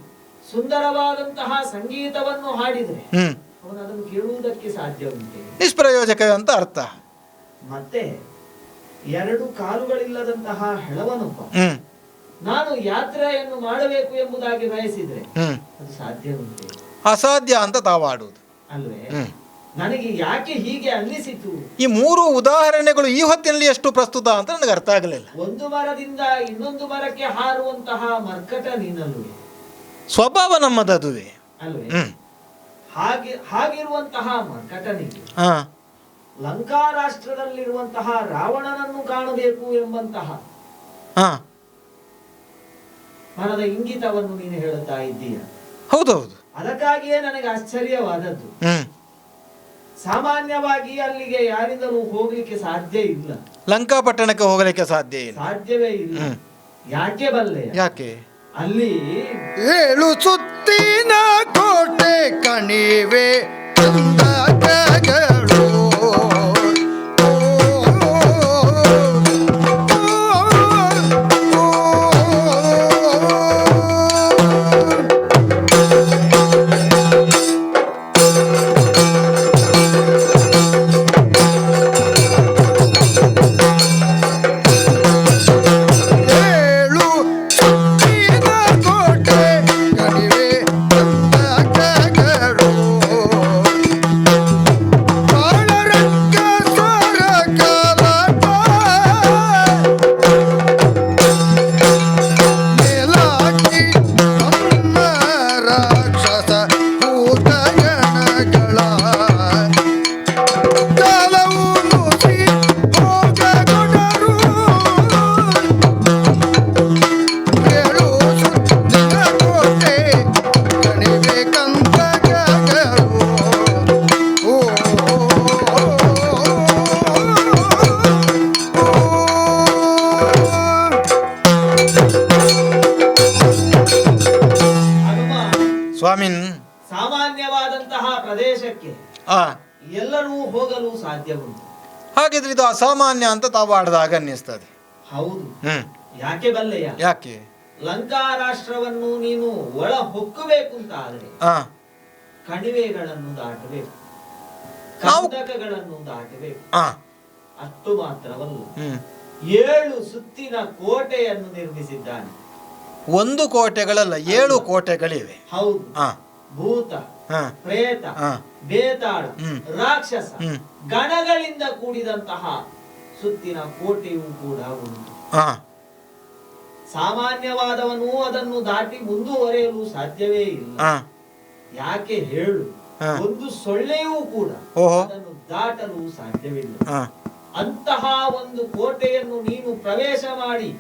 ಸುಂದರವಾದಂತಹ ಸಂಗೀತವನ್ನು ಹಾಡಿದ್ರೆ ಹ್ಮ್ ಅವನು ಅದನ್ನು ಕೇಳುವುದಕ್ಕೆ ಸಾಧ್ಯ ಉಂಟೆ? ನಿಷ್ಪ್ರಯೋಜಕ ಅಂತ ಅರ್ಥ. ಮತ್ತೆ ಎರಡು ಕಾಲುಗಳಿಲ್ಲದಂತಹ ಹೆಳವನೊಬ್ಬ ಹ್ಮ್ ನಾನು ಯಾತ್ರೆಯನ್ನು ಮಾಡಬೇಕು ಎಂಬುದಾಗಿ ಬಯಸಿದ್ರೆ ಹ್ಮ್ ಅದು ಸಾಧ್ಯ ಉಂಟೆ? ಅಸಾಧ್ಯ ಅಂತ ತಾವಾಡುವುದು. ಅಲ್ವೇ? ಹ್ಮ್ ನನಗೆ ಯಾಕೆ ಹೀಗೆ ಅನ್ನಿಸಿತು? ಈ 3 ಉದಾಹರಣೆಗಳು ಈ ಹೊತ್ತಿನಲ್ಲಿ ಎಷ್ಟು ಪ್ರಸ್ತುತ ಅಂತ ನನಗೆ ಅರ್ಥ ಆಗಲಿಲ್ಲ. ಒಂದು ಮರದಿಂದ ಇನ್ನೊಂದು ಮರಕ್ಕೆ ಹಾರುವಂತಹ ಮರ್ಕಟ ನೀನಲ್ವೇ? ಸ್ವಭಾವ ನಮ್ಮದದುವೆ. ಅಲ್ವೇ? ಹ್ಮ್ ಹಾಗಿರುವಂತಹ ಮರ್ಕಟನಿಗೆ ಹಾ ಲಂಕಾ ರಾಷ್ಟ್ರದಲ್ಲಿರುವಂತಹ ರಾವಣನನ್ನು ಕಾಣಬೇಕು ಎಂಬಂತಹ ಹಾ ಮನದ ಇಂಗಿತವನ್ನು ನೀನು ಹೇಳುತ್ತಾ ಇದ್ದೀಯ. ಹೌದೌದು. ಅದಕ್ಕಾಗಿಯೇ ನನಗೆ ಆಶ್ಚರ್ಯವಾದದ್ದು. ಹ್ಮ್ ಸಾಮಾನ್ಯವಾಗಿ ಅಲ್ಲಿಗೆ ಯಾರಿಂದಲೂ ಹೋಗ್ಲಿಕ್ಕೆ ಸಾಧ್ಯ ಇಲ್ಲ. ಲಂಕಾ ಪಟ್ಟಣಕ್ಕೆ ಹೋಗಲಿಕ್ಕೆ ಸಾಧ್ಯ ಇಲ್ಲ. ಸಾಧ್ಯವೇ ಇಲ್ಲ. ಯಾಕೆ ಬಲ್ಲೆ? ಯಾಕೆ? ಅಲ್ಲಿ 7 ಸುತ್ತಿನ ಕೋಟೆ ಕಣಿವೆ ಚಂದಗಳು. ಸ್ವಾಮಿನ್, ಸಾಮಾನ್ಯವಾದಂತಹ ಪ್ರದೇಶಕ್ಕೆ ಎಲ್ಲರೂ ಹೋಗಲು ಸಾಧ್ಯ ಉಂಟು. ಹಾಗಿದ್ರೆ ಇದು ಅಸಾಮಾನ್ಯ ಅಂತ ತಾವು ಆಡಿದಾಗ ಅನ್ನಿಸ್ತದೆ. ಹೌದು. ಹ್ಮ್ ಯಾಕೆ ಬಲ್ಲೆಯ? ಯಾಕೆ? ಲಂಕಾ ರಾಷ್ಟ್ರವನ್ನು ನೀನು ಒಳ ಹೊಕ್ಕಬೇಕು ಅಂತ ಆದ್ರೆ ಕಣಿವೆಗಳನ್ನು ದಾಟಬೇಕು, ಕಂದಕಗಳನ್ನು ದಾಟಬೇಕು. ಅಷ್ಟು ಮಾತ್ರವಲ್ಲ, 7 ಸುತ್ತಿನ ಕೋಟೆಯನ್ನು ನಿರ್ಮಿಸಿದ್ದಾನೆ. 1 ಕೋಟೆಗಳಲ್ಲ, 7 ಕೋಟೆಗಳಿವೆ. ಹೌದು. ಭೂತ, ಪ್ರೇತ, ಬೇತಾಳ, ರಾಕ್ಷಸ ಗಣಗಳಿಂದ ಕೂಡಿದಂತಹ ಸುತ್ತಿನ ಕೋಟೆಯೂ ಕೂಡ ಉಂಟು. ಸಾಮಾನ್ಯವಾದವನು ಅದನ್ನು ದಾಟಿ ಮುಂದುವರೆಯಲು ಸಾಧ್ಯವೇ ಇಲ್ಲ. ಯಾಕೆ ಹೇಳು? ಒಂದು ಸೊಳ್ಳೆಯೂ ಕೂಡ ಅದನ್ನು ದಾಟಲು ಸಾಧ್ಯವಿಲ್ಲ. ಅಂತಹ ಒಂದು ಕೋಟೆಯನ್ನು ನೀನು ಪ್ರವೇಶ ಮಾಡಿ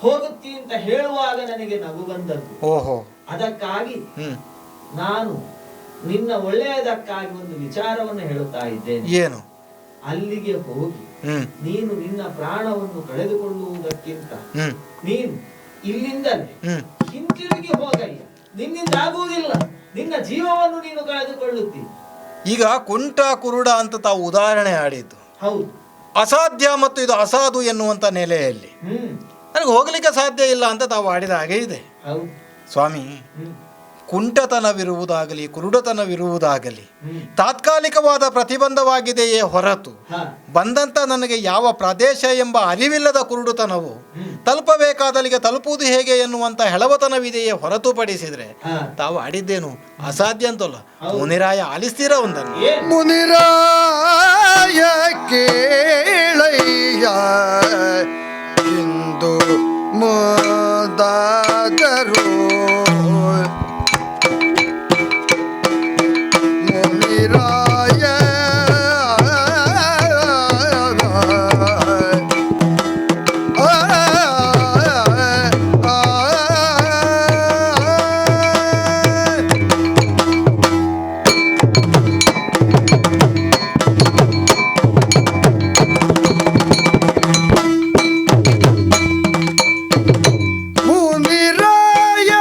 ಹೋಗುತ್ತಿ ಅಂತ ಹೇಳುವಾಗ ನನಗೆ ನಗು ಬಂದದ್ದು. ಅದಕ್ಕಾಗಿ ನಾನು ನಿನ್ನ ಒಳ್ಳೆಯದಕ್ಕಾಗಿ ಒಂದು ವಿಚಾರವನ್ನು ಹೇಳುತ್ತಾ ಇದ್ದೇನೆ. ಏನು? ಅಲ್ಲಿಗೆ ಹೋಗಿ ನೀನು ನಿನ್ನ ಪ್ರಾಣವನ್ನು ಕಳೆದುಕೊಳ್ಳುವುದಕ್ಕಿಂತ ನೀನು ಇಲ್ಲಿಂದಲೇ ಹಿಂತಿರುಗಿ ಹೋಗಯ್ಯ. ನಿನ್ನಿಂದ ಆಗುವುದಿಲ್ಲ, ನಿನ್ನ ಜೀವವನ್ನು ನೀನು ಕಳೆದುಕೊಳ್ಳುತ್ತಿ. ಈಗ ಕುಂಟ ಕುರುಡ ಅಂತ ತಾವು ಉದಾಹರಣೆ ಆಡಿದ್ದು. ಹೌದು. ಅಸಾಧ್ಯ ಮತ್ತು ಇದು ಅಸಾಧು ಎನ್ನುವಂತ ನೆಲೆಯಲ್ಲಿ ನನಗೆ ಹೋಗ್ಲಿಕ್ಕೆ ಸಾಧ್ಯ ಇಲ್ಲ ಅಂತ ತಾವು ಆಡಿದ ಹಾಗೆ ಇದೆ. ಸ್ವಾಮಿ, ಕುಂಟತನವಿರುವುದಾಗಲಿ ಕುರುಡತನವಿರುವುದಾಗಲಿ ತಾತ್ಕಾಲಿಕವಾದ ಪ್ರತಿಬಂಧವಾಗಿದೆಯೇ ಹೊರತು ಬಂದಂತ ನನಗೆ ಯಾವ ಪ್ರದೇಶ ಎಂಬ ಅರಿವಿಲ್ಲದ ಕುರುಡುತನವು ತಲುಪಬೇಕಾದಲ್ಲಿಗೆ ತಲುಪುವುದು ಹೇಗೆ ಎನ್ನುವಂತ ಹೆಳವತನವಿದೆಯೇ ಹೊರತುಪಡಿಸಿದ್ರೆ ತಾವು ಆಡಿದ್ದೇನು ಅಸಾಧ್ಯ ಅಂತಲ್ಲ. ಮುನಿರಾಯ ಆಲಿಸ್ತೀರ ಒಂದನ್ನು? ಮುನಿರಾಯ ಕೇಳಯ್ಯ ಇಂದು ಮುದಾದರು ಮುನಿರಾಯ ಮುನಿರಾಯ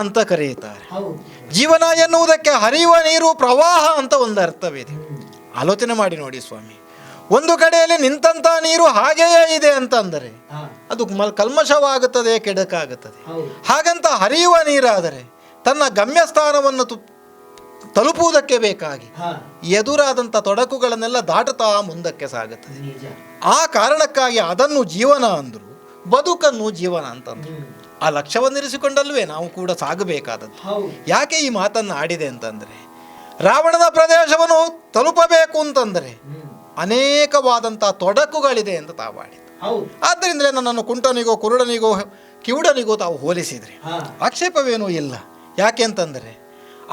ಅಂತ ಕರೆಯುತ್ತಾರೆ. ಜೀವನ ಎನ್ನುವುದಕ್ಕೆ ಹರಿಯುವ ನೀರು, ಪ್ರವಾಹ ಅಂತ ಒಂದು ಅರ್ಥವಿದೆ. ಆಲೋಚನೆ ಮಾಡಿ ನೋಡಿ ಸ್ವಾಮಿ, ಒಂದು ಕಡೆಯಲ್ಲಿ ನಿಂತಹ ನೀರು ಹಾಗೆಯೇ ಇದೆ ಅಂತ ಅಂದರೆ ಅದು ಕಲ್ಮಶವಾಗುತ್ತದೆ, ಕೆಡಕಾಗುತ್ತದೆ. ಹಾಗಂತ ಹರಿಯುವ ನೀರಾದರೆ ತನ್ನ ಗಮ್ಯಸ್ಥಾನವನ್ನು ತಲುಪುವುದಕ್ಕೆ ಬೇಕಾಗಿ ಎದುರಾದಂಥ ತೊಡಕುಗಳನ್ನೆಲ್ಲ ದಾಟುತ್ತಾ ಮುಂದಕ್ಕೆ ಸಾಗುತ್ತದೆ. ಆ ಕಾರಣಕ್ಕಾಗಿ ಅದನ್ನು ಜೀವನ ಅಂದರು, ಬದುಕನ್ನು ಜೀವನ ಅಂತಂದ್ರು. ಆ ಲಕ್ಷ್ಯವನ್ನಿರಿಸಿಕೊಂಡಲ್ವೇ ನಾವು ಕೂಡ ಸಾಗಬೇಕಾದದ್ದು. ಯಾಕೆ ಈ ಮಾತನ್ನು ಆಡಿದೆ ಅಂತಂದರೆ, ರಾವಣನ ಪ್ರದೇಶವನ್ನು ತಲುಪಬೇಕು ಅಂತಂದರೆ ಅನೇಕವಾದಂಥ ತೊಡಕುಗಳಿದೆ ಅಂತ ತಾವಾಡಿತು. ಆದ್ದರಿಂದಲೇ ನನ್ನನ್ನು ಕುಂಟನಿಗೋ, ಕುರುಡನಿಗೋ, ಕಿವುಡನಿಗೋ ತಾವು ಹೋಲಿಸಿದರೆ ಆಕ್ಷೇಪವೇನೂ ಇಲ್ಲ. ಯಾಕೆ ಅಂತಂದರೆ,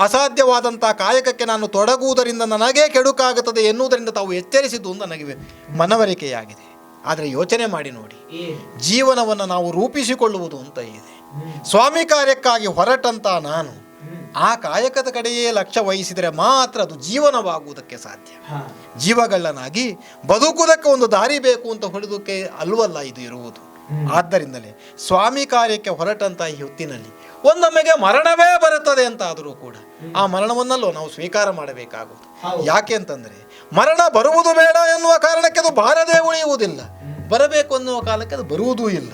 ಅಸಾಧ್ಯವಾದಂಥ ಕಾಯಕಕ್ಕೆ ನಾನು ತೊಡಗುವುದರಿಂದ ನನಗೇ ಕೆಡುಕಾಗುತ್ತದೆ ಎನ್ನುವುದರಿಂದ ತಾವು ಎಚ್ಚರಿಸಿದ್ದು ನನಗೆ ಮನವರಿಕೆಯಾಗಿದೆ. ಆದರೆ ಯೋಚನೆ ಮಾಡಿ ನೋಡಿ, ಜೀವನವನ್ನು ನಾವು ರೂಪಿಸಿಕೊಳ್ಳುವುದು ಅಂತ ಇದೆ. ಸ್ವಾಮಿ ಕಾರ್ಯಕ್ಕಾಗಿ ಹೊರಟಂತ ನಾನು ಆ ಕಾಯಕದ ಕಡೆಯೇ ಲಕ್ಷ್ಯ ವಹಿಸಿದರೆ ಮಾತ್ರ ಅದು ಜೀವನವಾಗುವುದಕ್ಕೆ ಸಾಧ್ಯ. ಜೀವಗಳ್ಳನಾಗಿ ಬದುಕುವುದಕ್ಕೆ ಒಂದು ದಾರಿ ಬೇಕು ಅಂತ ಹೊಡೆದಕ್ಕೆ ಅಲ್ವಲ್ಲ ಇದು ಇರುವುದು. ಆದ್ದರಿಂದಲೇ ಸ್ವಾಮಿ ಕಾರ್ಯಕ್ಕೆ ಹೊರಟಂತ ಈ ಹೊತ್ತಿನಲ್ಲಿ ಒಂದೊಮ್ಮೆಗೆ ಮರಣವೇ ಬರುತ್ತದೆ ಅಂತ ಆದರೂ ಕೂಡ ಆ ಮರಣವನ್ನಲ್ಲೋ ನಾವು ಸ್ವೀಕಾರ ಮಾಡಬೇಕಾಗುವುದು. ಯಾಕೆ ಅಂತಂದರೆ, ಮರಣ ಬರುವುದು ಬೇಡ ಎನ್ನುವ ಕಾರಣಕ್ಕೆ ಅದು ಬಾರದೇ ಉಳಿಯುವುದಿಲ್ಲ, ಬರಬೇಕು ಅನ್ನುವ ಕಾಲಕ್ಕೆ ಅದು ಬರುವುದೂ ಇಲ್ಲ.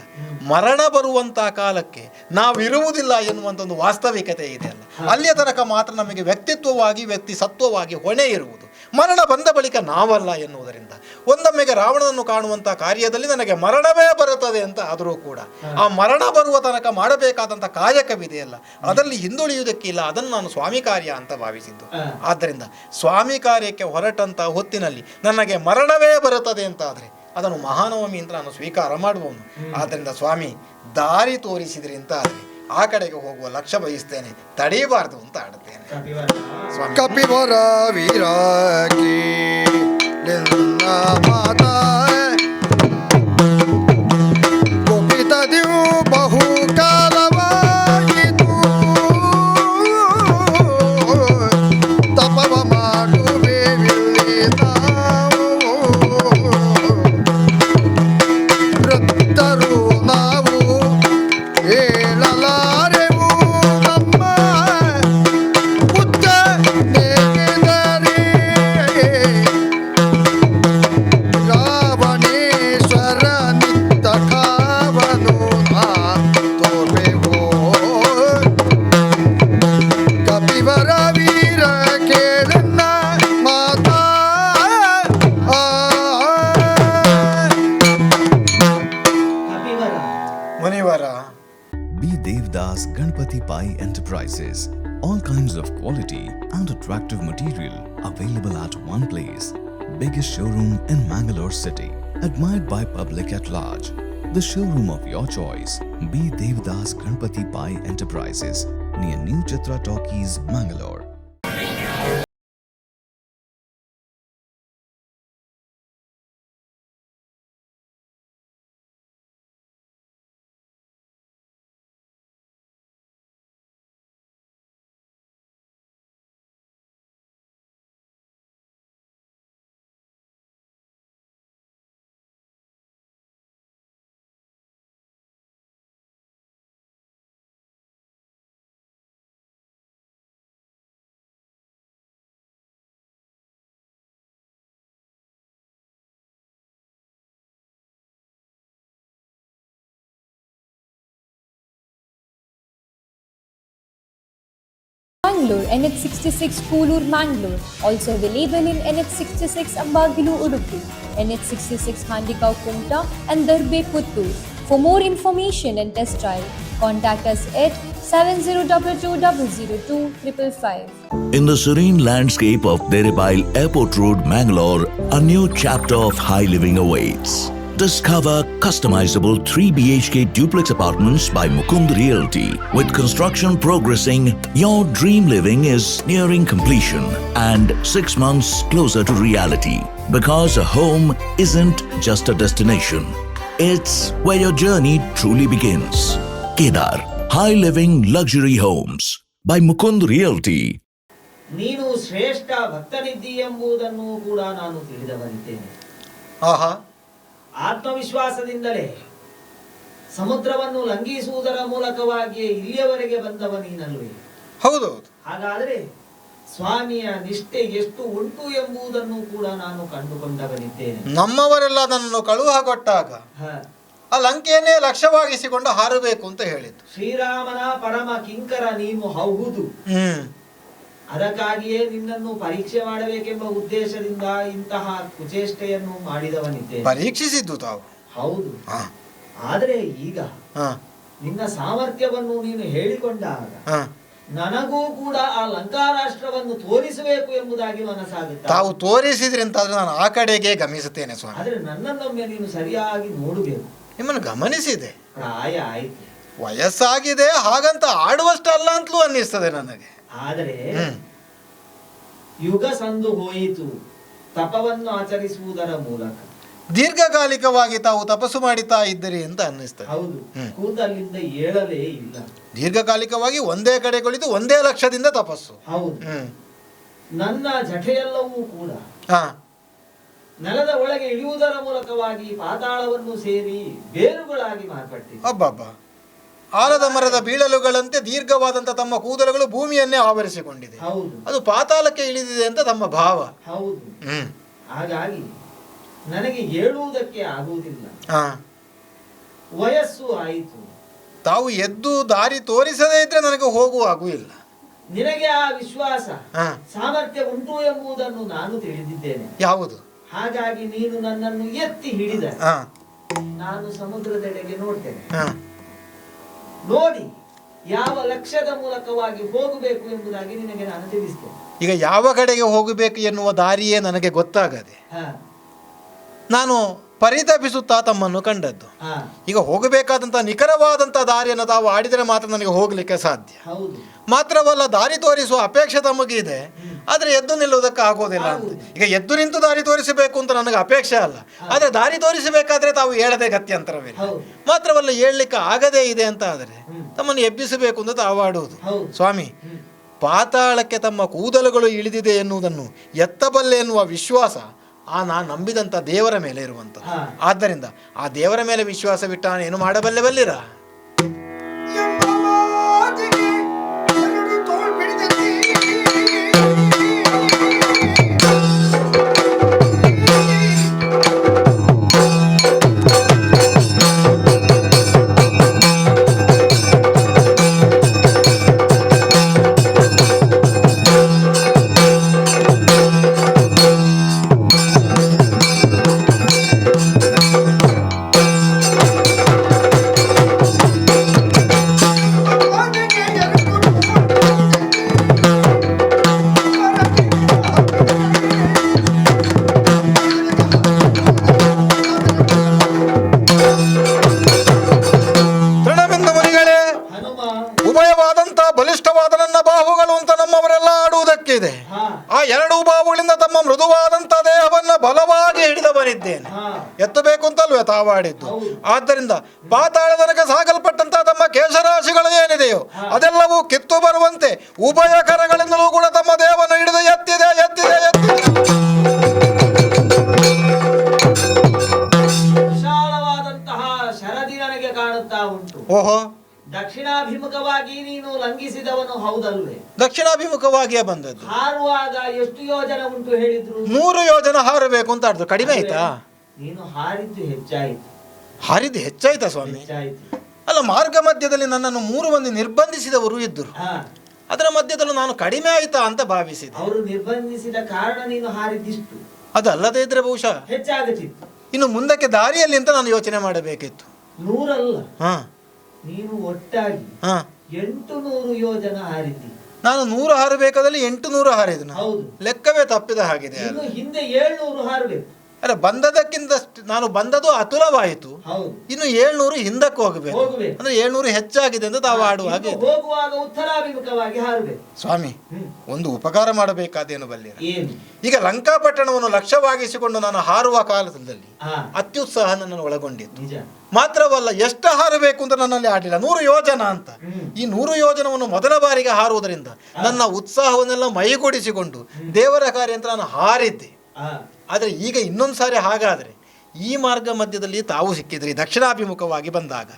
ಮರಣ ಬರುವಂಥ ಕಾಲಕ್ಕೆ ನಾವಿರುವುದಿಲ್ಲ ಎನ್ನುವಂಥ ಒಂದು ವಾಸ್ತವಿಕತೆ ಇದೆ ಅಲ್ಲ, ಅಲ್ಲಿಯ ತನಕ ಮಾತ್ರ ನಮಗೆ ವ್ಯಕ್ತಿತ್ವವಾಗಿ, ವ್ಯಕ್ತಿ ಸತ್ವವಾಗಿ ಹೊಣೆ ಇರುವುದು. ಮರಣ ಬಂದ ಬಳಿಕ ನಾವಲ್ಲ ಎನ್ನುವುದರಿಂದ ಒಂದೊಮ್ಮೆಗೆ ರಾವಣನನ್ನು ಕಾಣುವಂಥ ಕಾರ್ಯದಲ್ಲಿ ನನಗೆ ಮರಣವೇ ಬರುತ್ತದೆ ಅಂತ ಆದರೂ ಕೂಡ ಆ ಮರಣ ಬರುವ ತನಕ ಮಾಡಬೇಕಾದಂಥ ಕಾಯಕವಿದೆಯಲ್ಲ, ಅದರಲ್ಲಿ ಹಿಂದುಳಿಯುವುದಕ್ಕಿಲ್ಲ. ಅದನ್ನು ನಾನು ಸ್ವಾಮಿ ಕಾರ್ಯ ಅಂತ ಭಾವಿಸಿದ್ದು. ಆದ್ದರಿಂದ ಸ್ವಾಮಿ ಕಾರ್ಯಕ್ಕೆ ಹೊರಟಂಥ ಹೊತ್ತಿನಲ್ಲಿ ನನಗೆ ಮರಣವೇ ಬರುತ್ತದೆ ಅಂತ ಆದರೆ ಅದನ್ನು ಮಹಾನವಮಿ ಅಂತ ನಾನು ಸ್ವೀಕಾರ ಮಾಡುವವನು. ಆದ್ದರಿಂದ ಸ್ವಾಮಿ ದಾರಿ ತೋರಿಸಿದ್ರಿ ಅಂತ ಆದರೆ ಆ ಕಡೆಗೆ ಹೋಗುವ ಲಕ್ಷ್ಯ ಬಯಸ್ತೇನೆ, ತಡೆಯಬಾರದು ಅಂತ ಆಡುತ್ತೇನೆ. ಕಪಿವರ ವೀರಾಗಿ ಮಾತಾ ಕುಪಿತದಿವು ಬಹು ಕಾಲವಾಯಿತು, ತಪವ ಮಾಡುವೆವಿಲ್ಲಿ ನಾವು ವೃತ್ತರು ನಾವು ಹೇಳಲಾರೆವು ನಮ್ಮ ಬುದ್ಧ ನೇಗಿದರೆ ರಾವಣೇಶ್ವರ ನಿತ್ತ ಕಾವನು ನಾ ತೋರ್ವೆವೋ ಕಪಿವರ ವೀರ ಕೇಳನ್ನ ಮಾತಾ ಮುನಿವರ. Be Devdas Ganpati Pai Enterprises. All kinds of quality and attractive material available at one place. Biggest showroom in Mangalore city. Admired by public at large. The showroom of your choice. Be Devdas Ganpati Pai Enterprises. Near New Chitra Talkies, Mangalore. Mangalore, NH66 Koolur, Mangalore. Also available in NH66 Ambagilu, Udupi, NH66 Handikau, Kumta and Darbe, Puttur. For more information and test drive, contact us at 7022002555. In the serene landscape of Deribail Airport Road, Mangalore, a new chapter of high living awaits. Discover customizable 3 BHK duplex apartments by Mukund Realty. With construction progressing, your dream living is nearing completion and 6 months closer to reality. Because a home isn't just a destination, it's where your journey truly begins. Kedar, high living luxury homes by Mukund Realty. ನೀನು ಶ್ರೇಷ್ಠ ಭಕ್ತನಿದ್ದಿ ಎಂಬುದನ್ನು ಕೂಡ ನಾನು ತಿಳಿದವನಿದ್ದೇನೆ. ಆಹಾ, ಆತ್ಮವಿಶ್ವಾಸದಿಂದಲೇ ಸಮುದ್ರವನ್ನು ಲಂಘಿಸುವುದರ ಮೂಲಕವಾಗಿಯೇ ಇಲ್ಲಿಯವರೆಗೆ ಬಂದವ ನೀನಲ್ವೇ? ಹೌದು. ಹಾಗಾದ್ರೆ ಸ್ವಾಮಿಯ ನಿಷ್ಠೆ ಎಷ್ಟು ಉಂಟು ಎಂಬುದನ್ನು ಕೂಡ ನಾನು ಕಂಡುಕೊಂಡವನಿದ್ದೇನೆ. ನಮ್ಮವರೆಲ್ಲ ನನ್ನನ್ನು ಕಳುಹ ಕೊಟ್ಟಾಗ ಆ ಲಂಕೆಯನ್ನೇ ಲಕ್ಷ್ಯವಾಗಿಸಿಕೊಂಡು ಹಾರಬೇಕು ಅಂತ ಹೇಳಿದ್ದು. ಶ್ರೀರಾಮನ ಪರಮ ಕಿಂಕರ ನೀನು ಹೌದು. ಅದಕ್ಕಾಗಿಯೇ ನಿನ್ನನ್ನು ಪರೀಕ್ಷೆ ಮಾಡಬೇಕೆಂಬ ಉದ್ದೇಶದಿಂದ ಇಂತಹ ಕುಚೇಷ್ಟೆಯನ್ನು ಮಾಡಿದವನಿದ್ದೇನೆ. ಪರೀಕ್ಷಿಸಿದ್ದು ತಾವು? ಹೌದು. ಆದರೆ ಈಗ ನಿನ್ನ ಸಾಮರ್ಥ್ಯವನ್ನು ನೀನು ಹೇಳಿಕೊಂಡಾಗ ನನಗೂ ಕೂಡ ಆ ಲಂಕಾ ರಾಷ್ಟ್ರವನ್ನು ತೋರಿಸಬೇಕು ಎಂಬುದಾಗಿ ಮನಸ್ಸಾಗುತ್ತೆ. ತಾವು ತೋರಿಸಿದ್ರಿ ಅಂತಾದ್ರೆ ನಾನು ಆ ಕಡೆಗೆ ಗಮನಿಸುತ್ತೇನೆ ಸ್ವಾಮಿ. ಆದ್ರೆ ನನ್ನನ್ನೊಮ್ಮೆ ನೀನು ಸರಿಯಾಗಿ ನೋಡಬೇಕು. ನಿಮ್ಮನ್ನು ಗಮನಿಸಿದೆ. ಪ್ರಾಯ ಆಯ್ತು, ವಯಸ್ಸಾಗಿದೆ, ಹಾಗಂತ ಆಡುವಷ್ಟಲ್ಲ ಅಂತಲೂ ಅನ್ನಿಸ್ತದೆ ನನಗೆ. ಆದರೆ ಯುಗ ಸಂದು ಹೋಯಿತು ತಪವನ್ನು ಆಚರಿಸುವುದರ ಮೂಲಕ. ದೀರ್ಘಕಾಲಿಕವಾಗಿ ತಾವು ತಪಸ್ಸು ಮಾಡುತ್ತಾ ಇದ್ದೀರಿ ಅಂತ ಅನ್ನಿಸ್ತದೆ. ಹೌದು, ಕೂದಲಿಂದ ಏಳಲೇ ಇಲ್ಲ. ದೀರ್ಘಕಾಲಿಕವಾಗಿ ಒಂದೇ ಕಡೆ ಕುಳಿತು ಒಂದೇ ಲಕ್ಷ್ಯದಿಂದ ತಪಸ್ಸು. ಹೌದು. ನನ್ನ ಜಠೆಯೆಲ್ಲವೂ ಕೂಡ ನೆಲದ ಒಳಗೆ ಇಳಿಯುವುದರ ಮೂಲಕವಾಗಿ ಪಾತಾಳವನ್ನು ಸೇರಿ ಬೇರುಗಳಾಗಿ ಮಾರ್ಪಟ್ಟಿದೆ. ಅಬ್ಬಬ್ಬ, ಆಲದ ಮರದ ಬೀಳಲುಗಳಂತೆ ದೀರ್ಘವಾದಂತ ತಮ್ಮ ಕೂದಲುಗಳು ಭೂಮಿಯನ್ನೇ ಆವರಿಸಿಕೊಂಡಿದೆ. ಹೌದು, ಅದು ಪಾತಾಳಕ್ಕೆ ಇಳಿದಿದೆ ಅಂತ ತಮ್ಮ ಭಾವ. ಹೌದು. ಹಾಗಾಗಿ ನನಗೆ ಹೇಳುವುದಕ್ಕೆ ಆಗುವುದಿಲ್ಲ. ವಯಸ್ಸು ಆಯಿತು. ತಾವು ಎದ್ದು ದಾರಿ ತೋರಿಸದೇ ಇದ್ರೆ ನನಗೆ ಹೋಗುವಾಗೂ ಇಲ್ಲ. ನಿನಗೆ ಆ ವಿಶ್ವಾಸ ಸಾಮರ್ಥ್ಯ ಉಂಟು ಎಂಬುದನ್ನು ನಾನು ತಿಳಿದಿದ್ದೇನೆ. ಯಾವುದು? ಹಾಗಾಗಿ ನೀನು ನನ್ನನ್ನು ಎತ್ತಿ ಹಿಡಿದ ನಾನು ಸಮುದ್ರದೆಡೆಗೆ ನೋಡ್ತೇನೆ. ನೋಡಿ ಯಾವ ಲಕ್ಷ್ಯದ ಮೂಲಕವಾಗಿ ಹೋಗಬೇಕು ಎಂಬುದಾಗಿ ನಿನಗೆ ನಾನು ತಿಳಿಸ್ತೇನೆ. ಈಗ ಯಾವ ಕಡೆಗೆ ಹೋಗಬೇಕು ಎನ್ನುವ ದಾರಿಯೇ ನನಗೆ ಗೊತ್ತಾಗದೆ ನಾನು ಪರಿತಪಿಸುತ್ತಾ ತಮ್ಮನ್ನು ಕಂಡದ್ದು. ಈಗ ಹೋಗಬೇಕಾದಂತ ನಿಖರವಾದಂತ ದಾರಿಯನ್ನು ತಾವು ಆಡಿದರೆ ಮಾತ್ರ ನನಗೆ ಹೋಗ್ಲಿಕ್ಕೆ ಸಾಧ್ಯ. ಮಾತ್ರವಲ್ಲ, ದಾರಿ ತೋರಿಸುವ ಅಪೇಕ್ಷೆ ತಮಗೆ ಇದೆ, ಆದ್ರೆ ಎದ್ದು ನಿಲ್ಲುವುದಕ್ಕೆ ಆಗೋದಿಲ್ಲ ಅಂತ. ಈಗ ಎದ್ದು ನಿಂತು ದಾರಿ ತೋರಿಸಬೇಕು ಅಂತ ನನಗೆ ಅಪೇಕ್ಷೆ ಅಲ್ಲ, ಆದ್ರೆ ದಾರಿ ತೋರಿಸಬೇಕಾದ್ರೆ ತಾವು ಹೇಳದೆ ಗತ್ಯಂತರವಿಲ್ಲ. ಮಾತ್ರವಲ್ಲ, ಹೇಳಲಿಕ್ಕೆ ಆಗದೇ ಇದೆ ಅಂತ ಆದರೆ ತಮ್ಮನ್ನು ಎಬ್ಬಿಸಬೇಕು ಅಂತ ತಾವು ಆಡುವುದು. ಸ್ವಾಮಿ, ಪಾತಾಳಕ್ಕೆ ತಮ್ಮ ಕೂದಲುಗಳು ಇಳಿದಿದೆ ಎನ್ನುವುದನ್ನು ಎತ್ತಬಲ್ಲೆ ಎನ್ನುವ ವಿಶ್ವಾಸ ನಾನು ನಂಬಿದಂತ ದೇವರ ಮೇಲೆ ಇರುವಂಥದ್ದು. ಆದ್ದರಿಂದ ಆ ದೇವರ ಮೇಲೆ ವಿಶ್ವಾಸವಿಟ್ಟ ನಾನು ಏನು ಮಾಡಬಲ್ಲೆ ಬಲ್ಲಿರ? ಬಲಿಷ್ಠವಾದ ನನ್ನ ಬಾಹುಗಳು ಅಂತ ನಮ್ಮವರೆಲ್ಲ ಆಡುವುದಕ್ಕಿದೆ. ಆ ಎರಡೂ ಬಾಹುಗಳಿಂದ ತಮ್ಮ ಮೃದುವಾದಂತ ದೇಹವನ್ನ ಬಲವಾಗಿ ಹಿಡಿದವನಿದ್ದೇನೆ. ಎತ್ತಬೇಕು ಅಂತಲ್ವೇ ತಾವಾಡಿದ್ದು. ಆದ್ದರಿಂದ ಪಾತಾಳದನಕ ಸಾಗಲ್ಪಟ್ಟಂತ ತಮ್ಮ ಕೇಶರಾಶಿಗಳು ಏನಿದೆಯೋ ಅದೆಲ್ಲವೂ ಕಿತ್ತು ಬರುವಂತೆ ಉಭಯ ಕರಗಳಿಂದಲೂ ಕೂಡ ತಮ್ಮ ದೇಹವನ್ನು ಹಿಡಿದು ಎತ್ತಿದೆ ಎತ್ತಿದೆ ಎತ್ತಿದೆ. ವಿಶಾಲವಾದಂತಹ ಶರದಿ ನನಗೆ ಕಾಣುತ್ತಾ ಉಂಟು. ಓಹೋ, ದಕ್ಷಿಣಾಭಿಮುಖವಾಗಿ ನೀನು ಲಂಘಿಸಿದವನು ಹೌದಲ್ವೇ? ದಕ್ಷಿಣಾಭಿಮುಖವಾಗಿಯೇ ಬಂದದ್ದು. ಹಾರುವಾಗ ಎಷ್ಟು ಯೋಜನ ಉಂಟು ಹೇಳಿದ್ರು? 100 ಯೋಜನ ಹಾರಬೇಕು ಅಂತ ಆಡ್ತು. ಕಡಿಮೆ ಆಯ್ತಾ? ನೀನು ಹಾರಿದ್ದು ಹೆಚ್ಚಾಯಿತು. ಹಾರಿದ್ದು ಹೆಚ್ಚಾಯ್ತಾ ಸ್ವಾಮಿ? ಅಲ್ಲ, ಮಾರ್ಗ ಮಧ್ಯದಲ್ಲಿ ನನ್ನನ್ನು 3 ಮಂದಿ ನಿರ್ಬಂಧಿಸಿದವರು ಇದ್ದರು. ಅದರ ಮಧ್ಯದಲ್ಲೂ ನಾನು ಕಡಿಮೆ ಆಯ್ತಾ ಅಂತ ಭಾವಿಸಿದೆ. ಅವರು ನಿರ್ಬಂಧಿಸಿದ ಕಾರಣ ನೀನು ಹಾರಿದ್ದಿಷ್ಟು. ಅದಲ್ಲದೆ ಇದ್ರೆ ಬಹುಶಃ ಹೆಚ್ಚಾಗುತ್ತಿತ್ತು. ಇನ್ನು ಮುಂದಕ್ಕೆ ದಾರಿಯಲ್ಲಿ ಅಂತ ನಾನು ಯೋಚನೆ ಮಾಡಬೇಕಿತ್ತು. 100 ಅಲ್ಲ, ನೀನು ಒಟ್ಟಾಗಿ 800 ಯೋಜನ ಹಾರಿದ್ದಿ. ನಾನು 100 ಹಾರಬೇಕಾದಲ್ಲಿ 800 ಹಾರಿದನು. ಹೌದು, ಲೆಕ್ಕವೇ ತಪ್ಪಿದ ಹಾಗಿದೆ. ಹಿಂದೆ 700 ಹಾರಬೇಕು. ಅಲ್ಲ, ಬಂದದಕ್ಕಿಂತ ನಾನು ಬಂದದು ಅತುಲವಾಯಿತು. ಇನ್ನು 700 ಹಿಂದಕ್ಕೆ ಹೋಗಬೇಕು. ಅಂದ್ರೆ 700 ಹೆಚ್ಚಾಗಿದೆ ಅಂತ ತಾವು ಆಡುವ ಹಾಗೆ. ಹೋಗುವಾಗ ಉತ್ತರಾಭಿಮುಖವಾಗಿ ಹಾರಬೇಕು. ಸ್ವಾಮಿ, ಒಂದು ಉಪಕಾರ ಮಾಡಬೇಕಾದೇನು ಬಲ್ಲಿರ? ಈಗ ಲಂಕಾಪಟ್ಟಣವನ್ನು ಲಕ್ಷ್ಯವಾಗಿಸಿಕೊಂಡು ನಾನು ಹಾರುವ ಕಾಲದಲ್ಲಿ ಅತ್ಯುತ್ಸಾಹ ನನ್ನನ್ನು ಒಳಗೊಂಡಿತ್ತು. ಮಾತ್ರವಲ್ಲ, ಎಷ್ಟು ಹಾರಬೇಕು ಅಂತ ನನ್ನಲ್ಲಿ ಆಡಲಿಲ್ಲ. 100 ಯೋಜನ ಅಂತ. ಈ 100 ಯೋಜನವನ್ನು ಮೊದಲ ಬಾರಿಗೆ ಹಾರುವುದರಿಂದ ನನ್ನ ಉತ್ಸಾಹವನ್ನೆಲ್ಲ ಮೈಗೂಡಿಸಿಕೊಂಡು ದೇವರ ಕಾರ್ಯ ಅಂತ ನಾನು ಹಾರಿದ್ದೆ. ಆದ್ರೆ ಈಗ ಇನ್ನೊಂದು ಸಾರಿ ಹಾಗಾದ್ರೆ ಈ ಮಾರ್ಗ ಮಧ್ಯದಲ್ಲಿ ತಾವು ಸಿಕ್ಕಿದ್ರಿ ದಕ್ಷಿಣಾಭಿಮುಖವಾಗಿ ಬಂದಾಗ.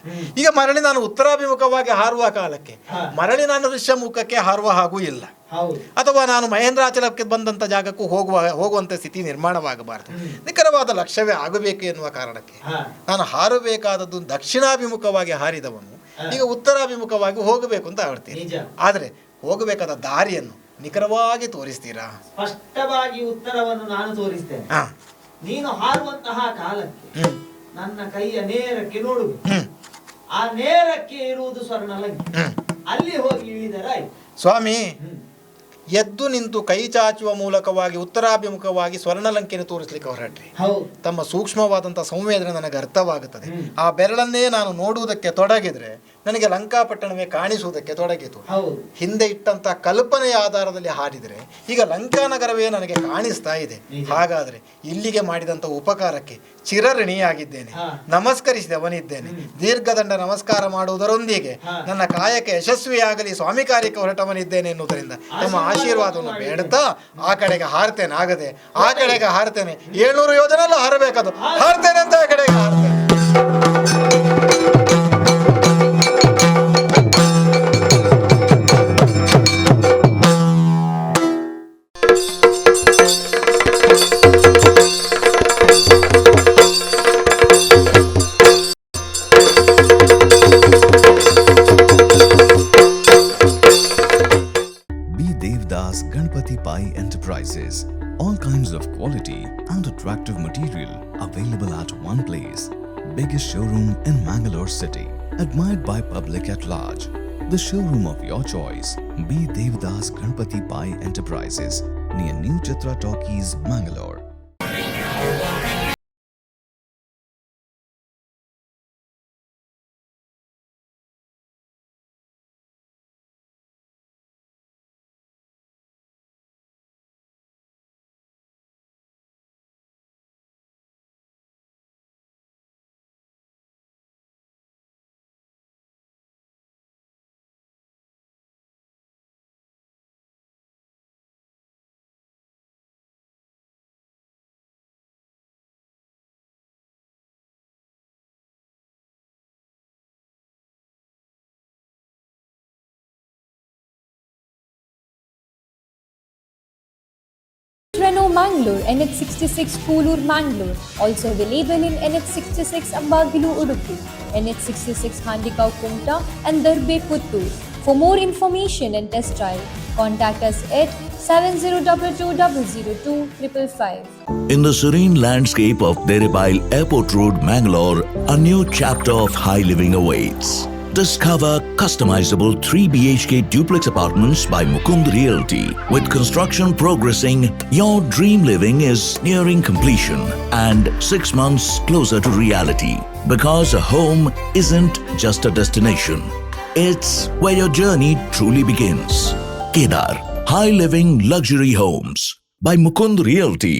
ಈಗ ಮರಳಿ ನಾನು ಉತ್ತರಾಭಿಮುಖವಾಗಿ ಹಾರುವ ಕಾಲಕ್ಕೆ ಮರಳಿ ನಾನು ಋಷ್ಯಮುಖಕ್ಕೆ ಹಾರುವ ಹಾಗೂ ಇಲ್ಲ, ಅಥವಾ ನಾನು ಮಹೇಂದ್ರಾಚಲಕ್ಕೆ ಬಂದಂಥ ಜಾಗಕ್ಕೂ ಹೋಗುವಂಥ ಸ್ಥಿತಿ ನಿರ್ಮಾಣವಾಗಬಾರದು. ನಿಖರವಾದ ಲಕ್ಷ್ಯವೇ ಆಗಬೇಕು ಎನ್ನುವ ಕಾರಣಕ್ಕೆ ನಾನು ಹಾರಬೇಕಾದದ್ದು ದಕ್ಷಿಣಾಭಿಮುಖವಾಗಿ ಹಾರಿದವನು ಈಗ ಉತ್ತರಾಭಿಮುಖವಾಗಿ ಹೋಗಬೇಕು ಅಂತ ಹೇಳ್ತೀನಿ. ಆದರೆ ಹೋಗಬೇಕಾದ ದಾರಿಯನ್ನು ನಿಖರವಾಗಿ ತೋರಿಸ್ತೀರಾ? ಸ್ಪಷ್ಟವಾಗಿ ಉತ್ತರವನ್ನು ನಾನು ತೋರಿಸ್ತೇನೆ. ನೀನು ಹಾರುವಂತಹ ಕಾಲಕ್ಕೆ ನನ್ನ ಕೈಯ ನೇರಕ್ಕೆ ನೋಡುವುದು, ಆ ನೇರಕ್ಕೆ ಇರುವುದು ಸ್ವರ್ಣಲಂಕೆ, ಅಲ್ಲಿ ಹೋಗಿ ಇಳಿದರಾಯ್ತು. ಸ್ವಾಮಿ, ಎದ್ದು ನಿಂತು ಕೈ ಚಾಚುವ ಮೂಲಕವಾಗಿ ಉತ್ತರಾಭಿಮುಖವಾಗಿ ಸ್ವರ್ಣಲಂಕೆಯನ್ನು ತೋರಿಸ್ಲಿಕ್ಕೆ ಹೊರಟ್ರಿ. ತಮ್ಮ ಸೂಕ್ಷ್ಮವಾದಂಥ ಸಂವೇದನೆ ನನಗೆ ಅರ್ಥವಾಗುತ್ತದೆ. ಆ ಬೆರಳನ್ನೇ ನಾನು ನೋಡುವುದಕ್ಕೆ ತೊಡಗಿದ್ರೆ ನನಗೆ ಲಂಕಾಪಟ್ಟಣವೇ ಕಾಣಿಸುವುದಕ್ಕೆ ತೊಡಗಿತು. ಹಿಂದೆ ಇಟ್ಟಂತ ಕಲ್ಪನೆಯ ಆಧಾರದಲ್ಲಿ ಹಾರಿದರೆ ಈಗ ಲಂಕಾನಗರವೇ ನನಗೆ ಕಾಣಿಸ್ತಾ ಇದೆ. ಹಾಗಾದ್ರೆ ಇಲ್ಲಿಗೆ ಮಾಡಿದಂಥ ಉಪಕಾರಕ್ಕೆ ಚಿರಋಣಿಯಾಗಿದ್ದೇನೆ, ನಮಸ್ಕರಿಸಿದವನಿದ್ದೇನೆ. ದೀರ್ಘದಂಡ ನಮಸ್ಕಾರ ಮಾಡುವುದರೊಂದಿಗೆ ನನ್ನ ಕಾಯಕ್ಕೆ ಯಶಸ್ವಿಯಾಗಲಿ ಸ್ವಾಮಿ ಕಾರ್ಯಕ್ಕೆ ಹೊರಟವನಿದ್ದೇನೆ ಎನ್ನುವುದರಿಂದ ತಮ್ಮ ಆಶೀರ್ವಾದವನ್ನು ಬೇಡ್ತಾ ಆ ಕಡೆಗೆ ಹಾರ್ತೇನೆ. ಆಗದೆ ಆ ಕಡೆಗೆ ಹಾರ್ತೇನೆ, 700 ಯೋಜನೆ ಎಲ್ಲ ಹಾರಬೇಕದು, ಹಾರ್ತೇನೆ ಅಂತ ಆ ಕಡೆಗೆ ಹಾರ್ತೇನೆ. Devdas Ganpati Pai Enterprises. All kinds of quality and attractive material available at one place. Biggest showroom in Mangalore city. Admired by public at large. The showroom of your choice. B. Devdas Ganpati Pai Enterprises. Near New Chitra Talkies, Mangalore. Renault Mangalore, NH66 Koolur Mangalore, also available in NH66 Ambagilu Udupi, NH66 Handikau Kumta and Darbe Puttur. For more information and test drive, contact us at 7022002555. In the serene landscape of Deribail Airport Road, Mangalore, a new chapter of high living awaits. Discover customizable 3 BHK duplex apartments by Mukund Realty. With construction progressing, your dream living is nearing completion and 6 months closer to reality. Because a home isn't just a destination, it's where your journey truly begins. Kedar, High Living Luxury Homes by Mukund Realty.